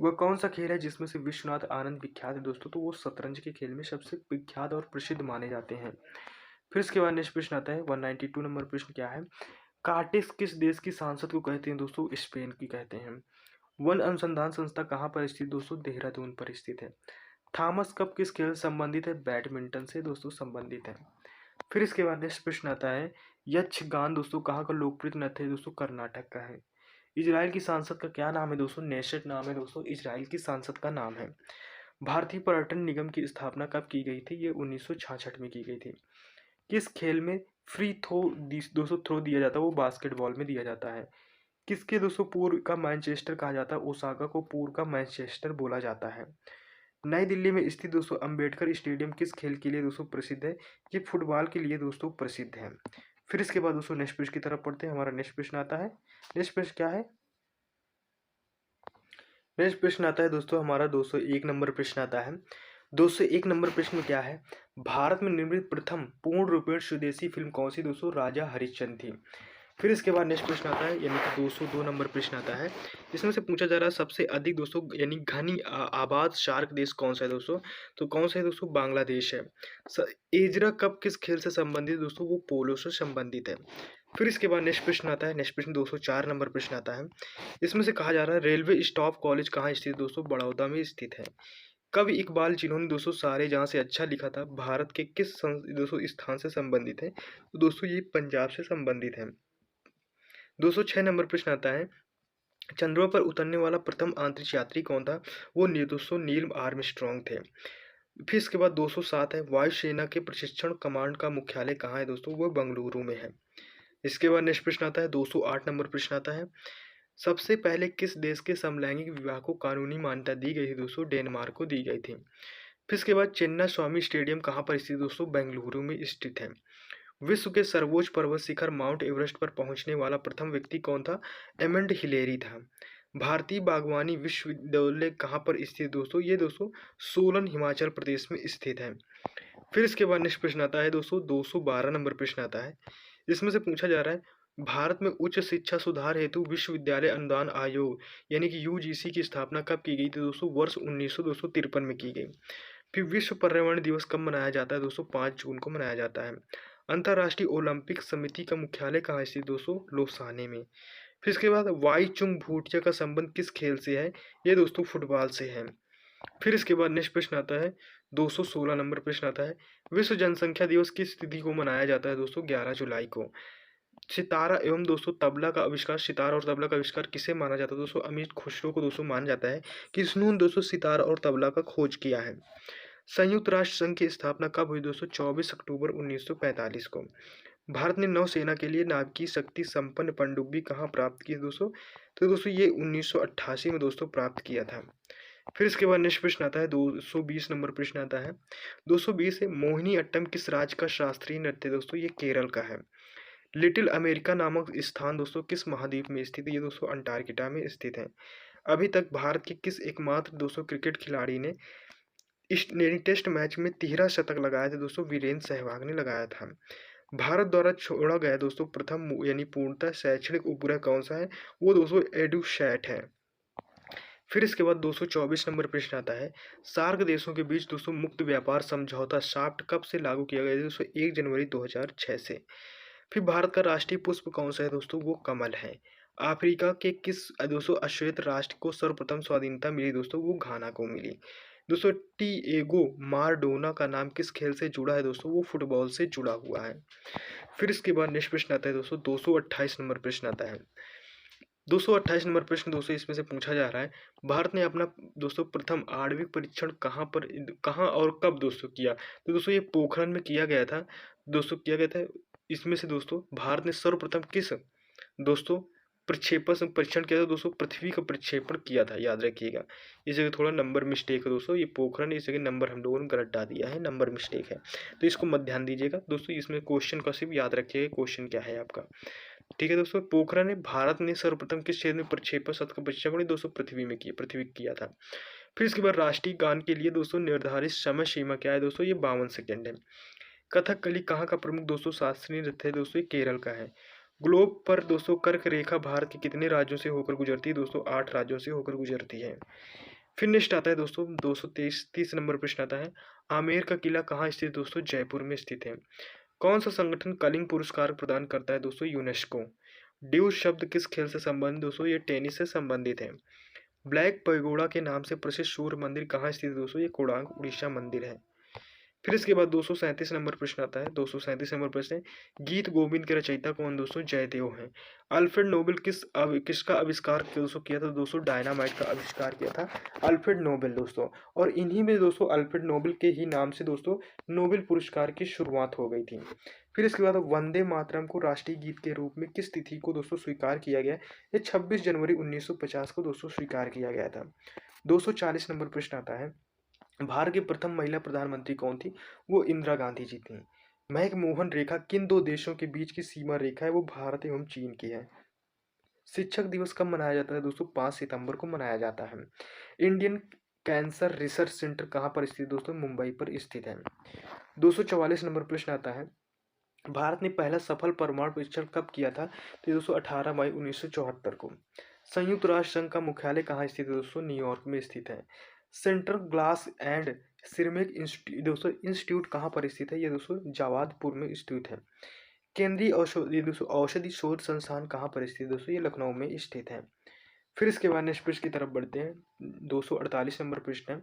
वह कौन सा खेल है जिसमें से विश्वनाथ आनंद विख्यात है दोस्तों? तो वो शतरंज के खेल में सबसे विख्यात और प्रसिद्ध माने जाते हैं। फिर इसके बाद नेक्स्ट प्रश्न आता है 192 नंबर प्रश्न क्या है, कार्टेक्स किस देश की सांसद को कहते हैं दोस्तों? स्पेन की कहते हैं। वन अनुसंधान संस्था कहाँ पर स्थित दोस्तों? देहरादून पर स्थित है। थॉमस कप किस खेल से संबंधित है? बैडमिंटन से दोस्तों संबंधित है। फिर इसके बाद नेक्स्ट प्रश्न आता है, यक्षगान दोस्तों कहाँ का लोकप्रिय नृत्य है दोस्तों? कर्नाटक का है। इजराइल की सांसद का क्या नाम है दोस्तों? नेशेट नाम है दोस्तों, इजराइल की सांसद का नाम है। भारतीय पर्यटन निगम की स्थापना कब की गई थी? ये 1966 में की गई थी। किस खेल में फ्री थ्रो दोस्तों थ्रो दिया जाता है? वो बास्केटबॉल में दिया जाता है। किसके दोस्तों पूर्व का मैनचेस्टर कहा जाता है? ओसाका को पूर्व का मैनचेस्टर बोला जाता है। नई दिल्ली में स्थित दोस्तों अंबेडकर स्टेडियम किस खेल के लिए दोस्तों प्रसिद्ध है? ये फुटबॉल के लिए दोस्तों प्रसिद्ध है। फिर इसके बाद दोस्तों नेक्स्ट प्रश्न की तरफ पढ़ते हैं। हमारा नेक्स्ट प्रश्न आता है, नेक्स्ट प्रश्न क्या है? नेक्स्ट प्रश्न आता है दोस्तों हमारा 201 नंबर प्रश्न आता है। 201 नंबर प्रश्न में क्या है? भारत में निर्मित प्रथम पूर्ण रूपेण स्वदेशी फिल्म कौन सी दोस्तों? राजा हरिश्चंद्र थी। फिर इसके बाद नेक्स्ट प्रश्न आता है यानी कि 202 नंबर प्रश्न आता है। इसमें से पूछा जा रहा है सबसे अधिक दोस्तों यानी घनी आबाद शार्क देश कौन सा है दोस्तों? तो कौन सा है दोस्तों? बांग्लादेश है। एजरा कप किस खेल से संबंधित दोस्तों? वो पोलो से संबंधित है। फिर इसके बाद नेक्स्ट प्रश्न आता है। नेक्स्ट प्रश्न 204 नंबर प्रश्न आता है। इसमें से कहा जा रहा है रेलवे स्टाफ कॉलेज कहाँ स्थित है दोस्तों? बड़ौदा में स्थित है। कवि इकबाल जिन्होंने दोस्तों सारे जहाँ से अच्छा लिखा था भारत के किस दोस्तों स्थान से संबंधित है? तो दोस्तों ये पंजाब से संबंधित है। 206 नंबर प्रश्न आता है। चंद्रमा पर उतरने वाला प्रथम अंतरिक्ष यात्री कौन था? वो दोस्तों नील आर्मस्ट्रॉन्ग थे। फिर इसके बाद 207 है। वायुसेना के प्रशिक्षण कमांड का मुख्यालय कहाँ है दोस्तों? वो बेंगलुरु में है। इसके बाद नेक्स्ट प्रश्न आता है। 208 नंबर प्रश्न आता है। सबसे पहले किस देश के समलैंगिक विवाह को कानूनी मान्यता दी गई थी दोस्तों? डेनमार्क को दी गई थी। फिर इसके बाद चेन्नई स्वामी स्टेडियम कहाँ पर स्थित दोस्तों? बेंगलुरु में स्थित है। विश्व के सर्वोच्च पर्वत शिखर माउंट एवरेस्ट पर पहुंचने वाला प्रथम व्यक्ति कौन था? एमंड हिलेरी था। भारतीय बागवानी विश्वविद्यालय कहाँ पर स्थित दोस्तों? ये दोस्तों सोलन हिमाचल प्रदेश में स्थित है। फिर इसके बाद नेक्स्ट प्रश्न आता है दोस्तों 212 नंबर प्रश्न आता है। इसमें से पूछा जा रहा है भारत में उच्च शिक्षा सुधार हेतु विश्वविद्यालय अनुदान आयोग यानी कि यूजीसी की स्थापना कब की गई थी दोस्तों? वर्ष 1953 में की गई। फिर विश्व पर्यावरण दिवस कब मनाया जाता है दोस्तों? 5 जून को मनाया जाता है। अंतर्राष्ट्रीय ओलंपिक समिति का मुख्यालय कहाँ स्थित दोस्तों? लोसाने में। फिर इसके बाद वाई चुंग भूटिया का संबंध किस खेल से है? ये दोस्तों फुटबॉल से है। फिर इसके बाद नेक्स्ट प्रश्न आता है 216 नंबर प्रश्न आता है। विश्व जनसंख्या दिवस किस तिथि को मनाया जाता है दोस्तों? 11 जुलाई को। सितारा एवं दोस्तों तबला का आविष्कार, सितार और तबला का आविष्कार किसे माना जाता है दोस्तों? अमित खुसरो को दोस्तों माना जाता है कि इसने दोस्तों सितार और तबला का खोज किया है। संयुक्त राष्ट्र संघ की स्थापना कब हुई दोस्तों? 24 अक्टूबर 1945 को। भारत ने नौसेना के लिए नाभिकीय शक्ति संपन्न पनडुब्बी कहाँ प्राप्त की दोस्तों? तो दोस्तों ये 1988 में दोस्तों प्राप्त किया था। फिर इसके बाद नेक्स्ट प्रश्न आता है 220 नंबर प्रश्न आता है। 220 है। मोहिनी अट्टम किस राज्य का शास्त्रीय नृत्य दोस्तों? ये केरल का है। लिटिल अमेरिका नामक स्थान दोस्तों किस महाद्वीप में स्थित है? ये दोस्तों अंटार्कटिका में स्थित है। अभी तक भारत के किस एकमात्र दोस्तों क्रिकेट खिलाड़ी ने इस टेस्ट मैच में 13 शतक लगाए थे दोस्तों? वीरेंद्र सहवाग ने लगाया था। भारत द्वारा छोड़ा गया दोस्तों प्रथम यानी पूर्णतः शैक्षणिक उपग्रह कौन सा है? वो दोस्तों एडुसैट है। फिर इसके बाद 224 नंबर प्रश्न आता है। सार्क देशों के बीच दोस्तों मुक्त व्यापार समझौता साफ्ट कब से लागू किया गया दोस्तों? 1 जनवरी 2006 से। फिर भारत का राष्ट्रीय पुष्प कौन सा है दोस्तों? वो कमल है। अफ्रीका के किस दोस्तों अश्वेत राष्ट्र को सर्वप्रथम स्वाधीनता मिली दोस्तों? वो घाना को मिली। दोस्तों टीएगो माराडोना का नाम किस खेल से जुड़ा है दोस्तों? वो फुटबॉल से जुड़ा हुआ है। फिर इसके बाद नेक्स्ट प्रश्न आता है दोस्तों 228 नंबर प्रश्न आता है। 228 नंबर प्रश्न दोस्तों इसमें से पूछा जा रहा है भारत ने अपना दोस्तों प्रथम आणविक परीक्षण कहाँ और कब दोस्तों किया? तो दोस्तों ये पोखरण में किया गया था दोस्तों, किया गया था। इसमें से दोस्तों भारत ने सर्वप्रथम किस दोस्तों प्रक्षेपण से परीक्षण किया था दोस्तों? पृथ्वी का प्रक्षेपण किया था, याद रखिएगा। इस जगह थोड़ा नंबर मिस्टेक है दोस्तों, ये पोखरण इस जगह नंबर हम लोगों ने गलत डाल दिया है, नंबर मिस्टेक है, तो इसको मत ध्यान दीजिएगा दोस्तों। इसमें क्वेश्चन का सिर्फ याद रखिएगा क्वेश्चन क्या है आपका। ठीक है दोस्तों, पोखरण ने भारत ने सर्वप्रथम किस क्षेत्र में प्रक्षेपण शस्त्र का परीक्षण दोस्तों? पृथ्वी किया था। फिर इसके बाद राष्ट्रीय गान के लिए दोस्तों निर्धारित समय सीमा क्या है दोस्तों? ये 52 सेकेंड है। कथकली कहाँ का प्रमुख दोस्तों शास्त्रीय नृत्य है दोस्तों? ये केरल का है। ग्लोब पर दोस्तों कर्क रेखा भारत के कितने राज्यों से होकर गुजरती है दोस्तों? 8 राज्यों से होकर गुजरती है। फिर नेक्स्ट आता है दोस्तों 230 नंबर प्रश्न आता है। आमेर का किला कहाँ स्थित दोस्तों? जयपुर में स्थित है। कौन सा संगठन कलिंग पुरस्कार प्रदान करता है दोस्तों? यूनेस्को। ड्यूज शब्द किस खेल से संबंधित दोस्तों? ये टेनिस से संबंधित है। ब्लैक पैगोडा के नाम से प्रसिद्ध सूर्य मंदिर कहाँ स्थित है दोस्तों? ये कोणार्क उड़ीसा मंदिर है। फिर इसके बाद 237 नंबर प्रश्न आता है। 237 नंबर प्रश्न है, गीत गोविंद के रचयिता कौन दोस्तों? जयदेव हैं। अल्फ्रेड नोबेल किसका आविष्कार दोस्तों किया था दोस्तों? डायनामाइट का आविष्कार किया था अल्फ्रेड नोबेल दोस्तों। और इन्हीं में दोस्तों अल्फ्रेड नोबेल के ही नाम से दोस्तों नोबेल पुरस्कार की शुरुआत हो गई थी। फिर इसके बाद वंदे मातरम को राष्ट्रीय गीत के रूप में किस तिथि को दोस्तों स्वीकार किया गया? ये 26 जनवरी 1950 को दोस्तों स्वीकार किया गया था। 240 नंबर प्रश्न आता है। भारत की प्रथम महिला प्रधानमंत्री कौन थी? वो इंदिरा गांधी जी थी। मैकमोहन रेखा किन दो देशों के बीच की सीमा रेखा है? वो भारत एवं चीन की है। शिक्षक दिवस कब मनाया जाता है दोस्तों? 5 सितंबर को मनाया जाता है। इंडियन कैंसर रिसर्च सेंटर कहाँ पर स्थित है दोस्तों? मुंबई पर स्थित है। 244 नंबर प्रश्न आता है, भारत ने पहला सफल परमाणु परीक्षण कब किया था? तो दोस्तों 18 मई 1974 को। संयुक्त राष्ट्र संघ का मुख्यालय कहाँ स्थित है दोस्तों? न्यूयॉर्क में स्थित है। सेंट्रल ग्लास एंड सिरेमिक दोस्तों इंस्टीट्यूट कहाँ पर स्थित है? ये दोस्तों जवादपुर में स्थित है। केंद्रीय औषधि शोध संस्थान कहाँ पर स्थित है दोस्तों? ये लखनऊ में स्थित है। फिर इसके बाद नेक्स्ट प्रश्न की तरफ बढ़ते हैं। 248 नंबर प्रश्न है।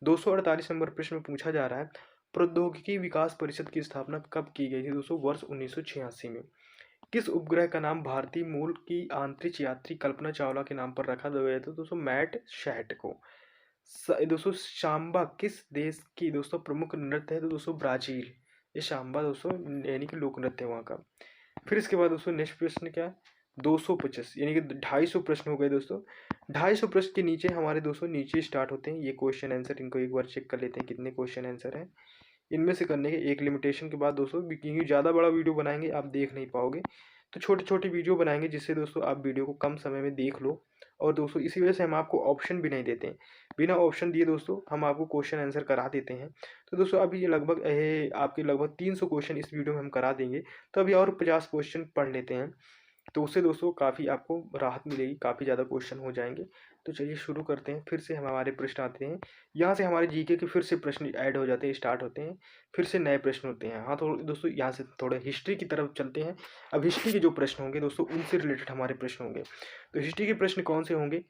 248 नंबर प्रश्न में पूछा जा रहा है, प्रौद्योगिकी विकास परिषद की स्थापना कब की गई थी दोस्तों? वर्ष 1986 में। किस उपग्रह का नाम भारतीय मूल की अंतरिक्ष यात्री कल्पना चावला के नाम पर रखा गया था दोस्तों? मैट शैट को। दोस्तों सांबा किस देश की दोस्तों प्रमुख नृत्य है? तो दोस्तों ब्राजील। ये सांबा दोस्तों यानी कि लोक नृत्य है वहाँ का। फिर इसके बाद दोस्तों नेक्स्ट प्रश्न क्या है? 225 यानी कि 250 प्रश्न हो गए दोस्तों। 250 प्रश्न के नीचे हमारे दोस्तों नीचे स्टार्ट होते हैं ये क्वेश्चन आंसर। इनको एक बार चेक कर लेते हैं कितने क्वेश्चन आंसर हैं। इनमें से करने के एक लिमिटेशन के बाद दोस्तों, क्योंकि ज़्यादा बड़ा वीडियो बनाएंगे आप देख नहीं पाओगे, तो छोटे छोटे वीडियो बनाएंगे जिससे दोस्तों आप वीडियो को कम समय में देख लो। और दोस्तों इसी वजह से हम आपको ऑप्शन भी नहीं देते हैं। बिना ऑप्शन दिए दोस्तों हम आपको क्वेश्चन आंसर करा देते हैं। तो दोस्तों अभी ये लगभग आपके लगभग 300 क्वेश्चन इस वीडियो में हम करा देंगे। तो अभी और 50 क्वेश्चन पढ़ लेते हैं, तो उससे दोस्तों काफ़ी आपको राहत मिलेगी, काफ़ी ज़्यादा क्वेश्चन हो जाएंगे। तो चलिए शुरू करते हैं। फिर से हम हमारे प्रश्न आते हैं, यहाँ से हमारे जीके के फिर से प्रश्न ऐड हो जाते हैं, स्टार्ट होते हैं, फिर से नए प्रश्न होते हैं। हाँ तो दोस्तों यहाँ से थोड़े हिस्ट्री की तरफ चलते हैं। अब हिस्ट्री के जो प्रश्न होंगे दोस्तों उनसे रिलेटेड हमारे प्रश्न होंगे। तो हिस्ट्री के प्रश्न कौन से होंगे?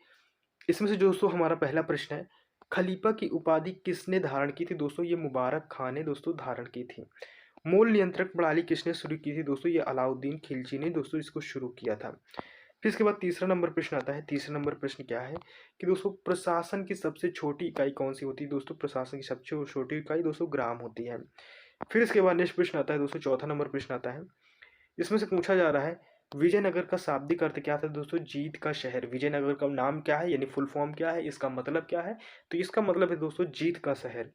इसमें से दोस्तों हमारा पहला प्रश्न है, खलीफा की उपाधि किसने धारण की थी दोस्तों? ये मुबारक खान ने दोस्तों धारण की थी। मूल नियंत्रक प्रणाली किसने शुरू की थी दोस्तों? ये अलाउद्दीन खिलजी ने दोस्तों इसको शुरू किया था। फिर इसके बाद तीसरा नंबर प्रश्न आता है। तीसरा नंबर प्रश्न क्या है कि दोस्तों प्रशासन की सबसे छोटी इकाई कौन सी होती है दोस्तों? प्रशासन की सबसे छोटी इकाई दोस्तों ग्राम होती है। फिर इसके बाद नेक्स्ट प्रश्न आता है दोस्तों, चौथा नंबर प्रश्न आता है। इसमें से पूछा जा रहा है, विजयनगर का शाब्दिक अर्थ क्या था दोस्तों? जीत का शहर। विजयनगर का नाम क्या है यानी फुल फॉर्म क्या है, इसका मतलब क्या है? तो इसका मतलब है दोस्तों जीत का शहर।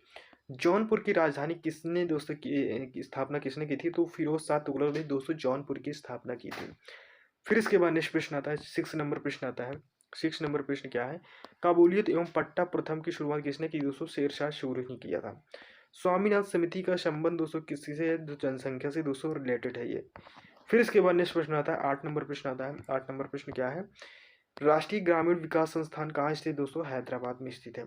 जौनपुर की राजधानी किसने दोस्तों की स्थापना किसने की थी? तो फिरोज शाह तुगलक ने दोस्तों जौनपुर की स्थापना की थी। फिर इसके बाद नेक्स्ट प्रश्न आता है, 6 नंबर प्रश्न आता है। 6 नंबर प्रश्न क्या है? काबूलियत एवं पट्टा प्रथम की शुरुआत किसने की दोस्तों? शेरशाह सूरी ने किया था। स्वामीनाथ समिति का संबंध दोस्तों किससे है? जनसंख्या से दोस्तों रिलेटेड है ये। फिर इसके बाद नेक्स्ट प्रश्न आता है, 8 नंबर प्रश्न आता है। 8 नंबर प्रश्न क्या है? राष्ट्रीय ग्रामीण विकास संस्थान कहाँ स्थित है दोस्तों? हैदराबाद में स्थित है।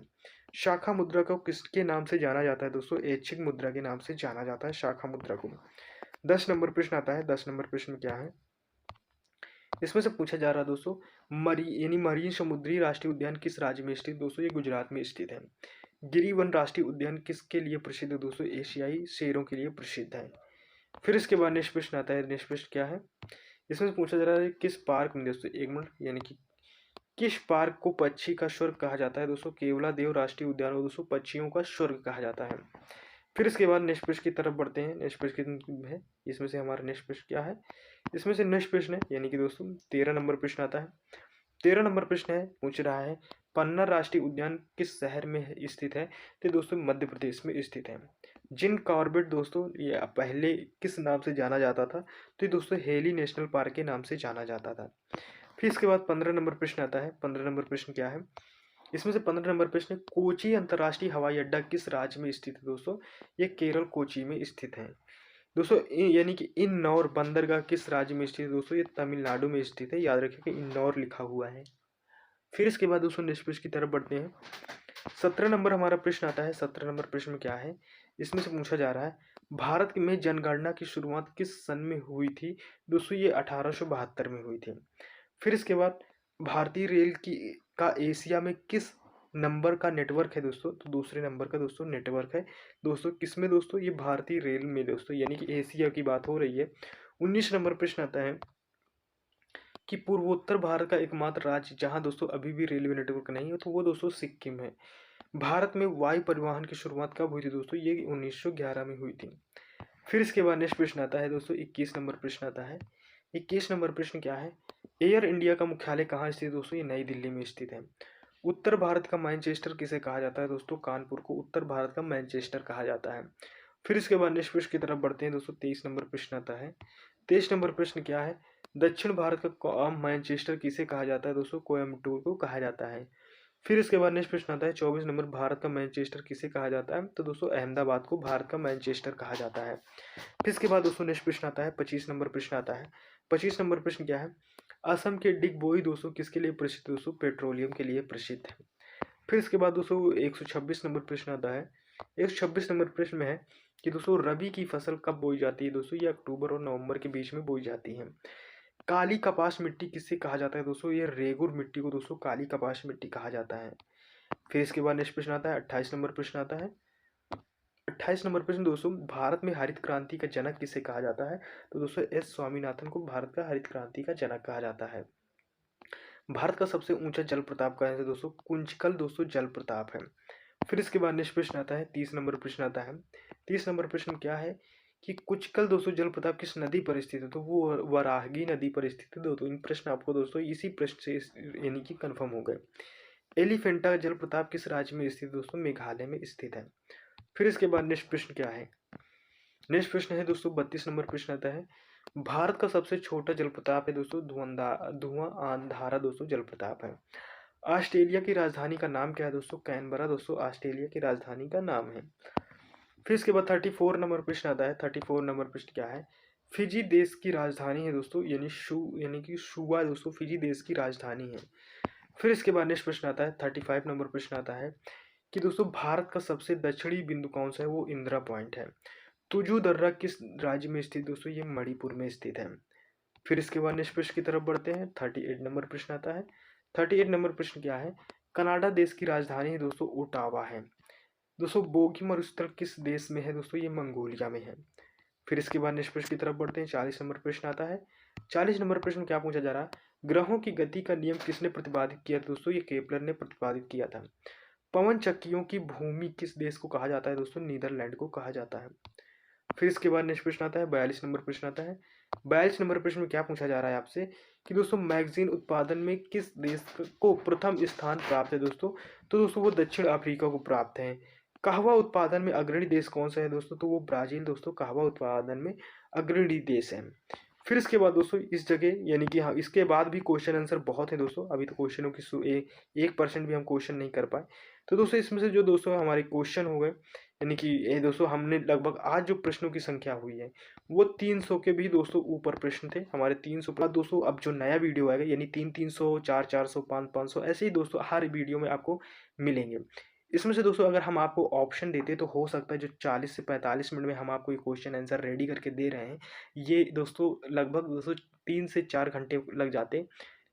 शाखा मुद्रा को किसके नाम से जाना जाता है दोस्तों? ऐच्छिक मुद्रा के नाम से जाना जाता है शाखा मुद्रा को। 10 नंबर प्रश्न आता है। 10 नंबर प्रश्न क्या है? इसमें से पूछा जा रहा है दोस्तों, मरीन समुद्री राष्ट्रीय उद्यान किस राज्य में स्थित दोस्तों? ये गुजरात में स्थित है। गिरिवन राष्ट्रीय उद्यान किसके लिए प्रसिद्ध है दोस्तों? एशियाई शेरों के लिए प्रसिद्ध है। फिर इसके बाद नेक्स्ट प्रश्न आता है। नेक्स्ट प्रश्न क्या है? इसमें से पूछा जा रहा है किस पार्क में दोस्तों, एक मिनट, यानी कि किस पार्क को पक्षी का स्वर्ग कहा जाता है दोस्तों? केवला देव राष्ट्रीय उद्यान को दोस्तों पक्षियों का स्वर्ग कहा जाता है। फिर इसके बाद नेक्स्ट प्रश्न की तरफ बढ़ते हैं। नेक्स्ट प्रश्न है, इसमें से हमारा नेक्स्ट प्रश्न क्या है? इसमें से नेक्स्ट प्रश्न है यानी कि दोस्तों 13 नंबर प्रश्न आता है। 13 नंबर प्रश्न है, पूछ रहा है पन्ना राष्ट्रीय उद्यान किस शहर में स्थित है? तो दोस्तों मध्य प्रदेश में स्थित है। जिन कॉर्बेट दोस्तों ये पहले किस नाम से जाना जाता था? तो ये दोस्तों हेली नेशनल पार्क के नाम से जाना जाता था। फिर इसके बाद 15 नंबर प्रश्न आता है। 15 नंबर प्रश्न क्या है? इसमें से 15 नंबर प्रश्न, कोची अंतर्राष्ट्रीय हवाई अड्डा किस राज्य में स्थित है दोस्तों? ये केरल कोची में स्थित है दोस्तों। यानी कि इन्नौर बंदरगाह किस राज्य में स्थित है दोस्तों? ये तमिलनाडु में स्थित है, याद रखिए कि इन्नौर लिखा हुआ है। फिर इसके बाद दोस्तों नेक्स्ट प्रश्न की तरफ बढ़ते हैं। 17 नंबर हमारा प्रश्न आता है। 17 नंबर प्रश्न में क्या है? इसमें से पूछा जा रहा है, भारत में जनगणना की शुरुआत किस सन में हुई थी दोस्तों? ये 1872 में हुई थी। फिर इसके बाद भारतीय रेल की का एशिया में किस नंबर का नेटवर्क है दोस्तों? तो दूसरे नंबर का दोस्तों नेटवर्क है दोस्तों। किसमें दोस्तों? ये भारतीय रेल में दोस्तों, यानी कि एशिया की बात हो रही है। 19 नंबर प्रश्न आता है कि पूर्वोत्तर भारत का एकमात्र राज्य जहां दोस्तों अभी भी रेलवे नेटवर्क नहीं है, तो वो दोस्तों सिक्किम है। भारत में वायु परिवहन की शुरुआत कब हुई थी दोस्तों? ये 1911 में हुई थी। फिर इसके बाद नेक्स्ट प्रश्न आता है दोस्तों, 21 नंबर प्रश्न आता है। 21 नंबर प्रश्न क्या है? एयर इंडिया का मुख्यालय कहाँ स्थित है दोस्तों? ये नई दिल्ली में स्थित है। उत्तर भारत का मैनचेस्टर किसे कहा जाता है दोस्तों? कानपुर को उत्तर भारत का मैनचेस्टर कहा जाता है। फिर इसके बाद नेक्स्ट प्रश्न की तरफ बढ़ते हैं दोस्तों। 23 नंबर प्रश्न आता है। 23 नंबर प्रश्न क्या है? दक्षिण भारत का मैनचेस्टर किसे कहा जाता है दोस्तों? कोयम्बटूर को कहा जाता है। फिर इसके बाद नेक्स्ट प्रश्न आता है 24 नंबर, भारत का मैनचेस्टर किसे कहा जाता है? तो दोस्तों अहमदाबाद को भारत का मैनचेस्टर कहा जाता है। फिर इसके बाद दोस्तों नेक्स्ट प्रश्न आता है 25 नंबर प्रश्न आता है। 25 नंबर प्रश्न क्या है? असम के डिगबोई दोस्तों किसके लिए प्रसिद्ध? दोस्तों पेट्रोलियम के लिए प्रसिद्ध है। फिर इसके बाद दोस्तों 126 नंबर प्रश्न आता है। 126 नंबर प्रश्न में है कि दोस्तों रबी की फसल कब बोई जाती है दोस्तों? ये अक्टूबर और नवंबर के बीच में बोई जाती है। काली कपास मिट्टी किससे कहा जाता है दोस्तों? ये रेगुर मिट्टी को दोस्तों काली कपास मिट्टी कहा जाता है। फिर इसके बाद नेक्स्ट प्रश्न आता है 28 नंबर प्रश्न आता है। 28 नंबर प्रश्न दोस्तों, भारत में हरित क्रांति का जनक किसे कहा जाता है? तो दोस्तों एस स्वामीनाथन को भारत का हरित क्रांति का जनक कहा जाता है। भारत का सबसे ऊंचा जल प्रताप कहाँ है दोस्तों? कुंचिकल दोस्तों जल प्रताप है। फिर इसके बाद नेक्स्ट प्रश्न आता है 30 नंबर प्रश्न आता है। 30 नंबर प्रश्न क्या है कि कुंचिकल दोस्तों जल प्रताप किस नदी पर स्थित है? तो वो वराहगी नदी पर स्थित है दोस्तों। इन प्रश्न आपको दोस्तों इसी प्रश्न से यानी कि कंफर्म हो गए। एलिफेंटा जल प्रताप किस राज्य में स्थित दोस्तों? मेघालय में स्थित है। फिर इसके बाद नेक्स्ट प्रश्न क्या है? नेक्स्ट प्रश्न है दोस्तों 32 नंबर प्रश्न आता है। भारत का सबसे छोटा जलप्रपात है दोस्तों धुआं आंधारा दोस्तों जलप्रपात है। ऑस्ट्रेलिया की राजधानी का नाम क्या है दोस्तों? कैनबरा दोस्तों ऑस्ट्रेलिया की राजधानी का नाम है। फिर इसके बाद 34 नंबर प्रश्न आता है। 34 नंबर प्रश्न क्या है? फिजी देश की राजधानी है दोस्तों, यानी कि शुवा दोस्तों फिजी देश की राजधानी है। फिर इसके बाद नेक्स्ट प्रश्न आता है 35 नंबर प्रश्न आता है कि दोस्तों भारत का सबसे दक्षिणी बिंदु कौन सा है? वो इंदिरा पॉइंट है। तुजू दर्रा किस राज्य में स्थित दोस्तों? ये मणिपुर में स्थित है। फिर इसके बाद नेक्स्ट प्रश्न की तरफ बढ़ते हैं। 38 नंबर प्रश्न आता है। 38 नंबर प्रश्न क्या है? कनाडा देश की राजधानी है दोस्तों ओटावा है। दोस्तों बोगी मरुस्थल किस देश में है दोस्तों? ये मंगोलिया में है। फिर इसके बाद नेक्स्ट प्रश्न की तरफ बढ़ते हैं। 40 नंबर प्रश्न आता है। 40 नंबर प्रश्न क्या पूछा जा रहा है? ग्रहों की गति का नियम किसने प्रतिपादित किया था दोस्तों? ये केपलर ने प्रतिपादित किया था। पवन चक्कियों की भूमि किस देश को कहा जाता है दोस्तों? नीदरलैंड को कहा जाता है। फिर इसके बाद नेक्स्ट प्रश्न आता है 42 नंबर प्रश्न आता है। 42 नंबर प्रश्न में क्या पूछा जा रहा है आपसे कि दोस्तों मैगजीन उत्पादन में किस देश को प्रथम स्थान प्राप्त है दोस्तों? तो दोस्तों वो दक्षिण अफ्रीका को प्राप्त है। कहवा उत्पादन में अग्रणी देश कौन सा है दोस्तों? तो वो ब्राजील दोस्तों कहवा उत्पादन में अग्रणी देश है। फिर इसके बाद दोस्तों इस जगह यानी कि हाँ इसके बाद भी क्वेश्चन आंसर बहुत है दोस्तों। अभी तो क्वेश्चनों की 1% भी हम क्वेश्चन नहीं कर पाए। तो दोस्तों इसमें से जो दोस्तों हमारे क्वेश्चन हो गए यानी कि ये दोस्तों हमने लगभग आज जो प्रश्नों की संख्या हुई है वो 300 के भी दोस्तों ऊपर प्रश्न थे हमारे। 300 पर दोस्तों अब जो नया वीडियो आएगा यानी 300 400 500 ऐसे ही दोस्तों हर वीडियो में आपको मिलेंगे। इसमें से दोस्तों अगर हम आपको ऑप्शन देते तो हो सकता है जो 40 से 45 मिनट में हम आपको ये क्वेश्चन आंसर रेडी करके दे रहे हैं ये दोस्तों लगभग दोस्तों 3 से 4 घंटे लग जाते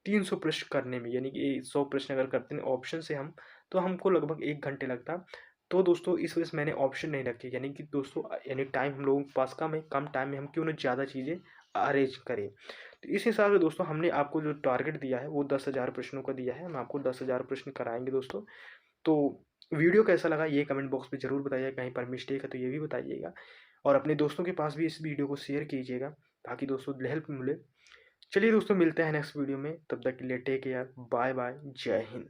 300 प्रश्न करने में। यानी कि 100 प्रश्न अगर करते हैं ऑप्शन से हम तो हमको लगभग 1 घंटे लगता। तो दोस्तों इस वजह से मैंने ऑप्शन नहीं रखे यानी कि दोस्तों यानी टाइम हम लोगों के पास कम है, कम टाइम में हम क्यों ना ज़्यादा चीज़ें अरेंज करें। तो इस हिसाब से दोस्तों हमने आपको जो टारगेट दिया है वो 10,000 प्रश्नों का दिया है। हम आपको 10,000 प्रश्न कराएंगे दोस्तों। तो वीडियो कैसा लगा ये कमेंट बॉक्स में ज़रूर बताइएगा। कहीं पर मिस्टेक है तो ये भी बताइएगा और अपने दोस्तों के पास भी इस वीडियो को शेयर कीजिएगा ताकि दोस्तों हेल्प मिले। चलिए दोस्तों मिलते हैं नेक्स्ट वीडियो में, तब तक के लिए टेक केयर, बाय बाय, जय हिंद।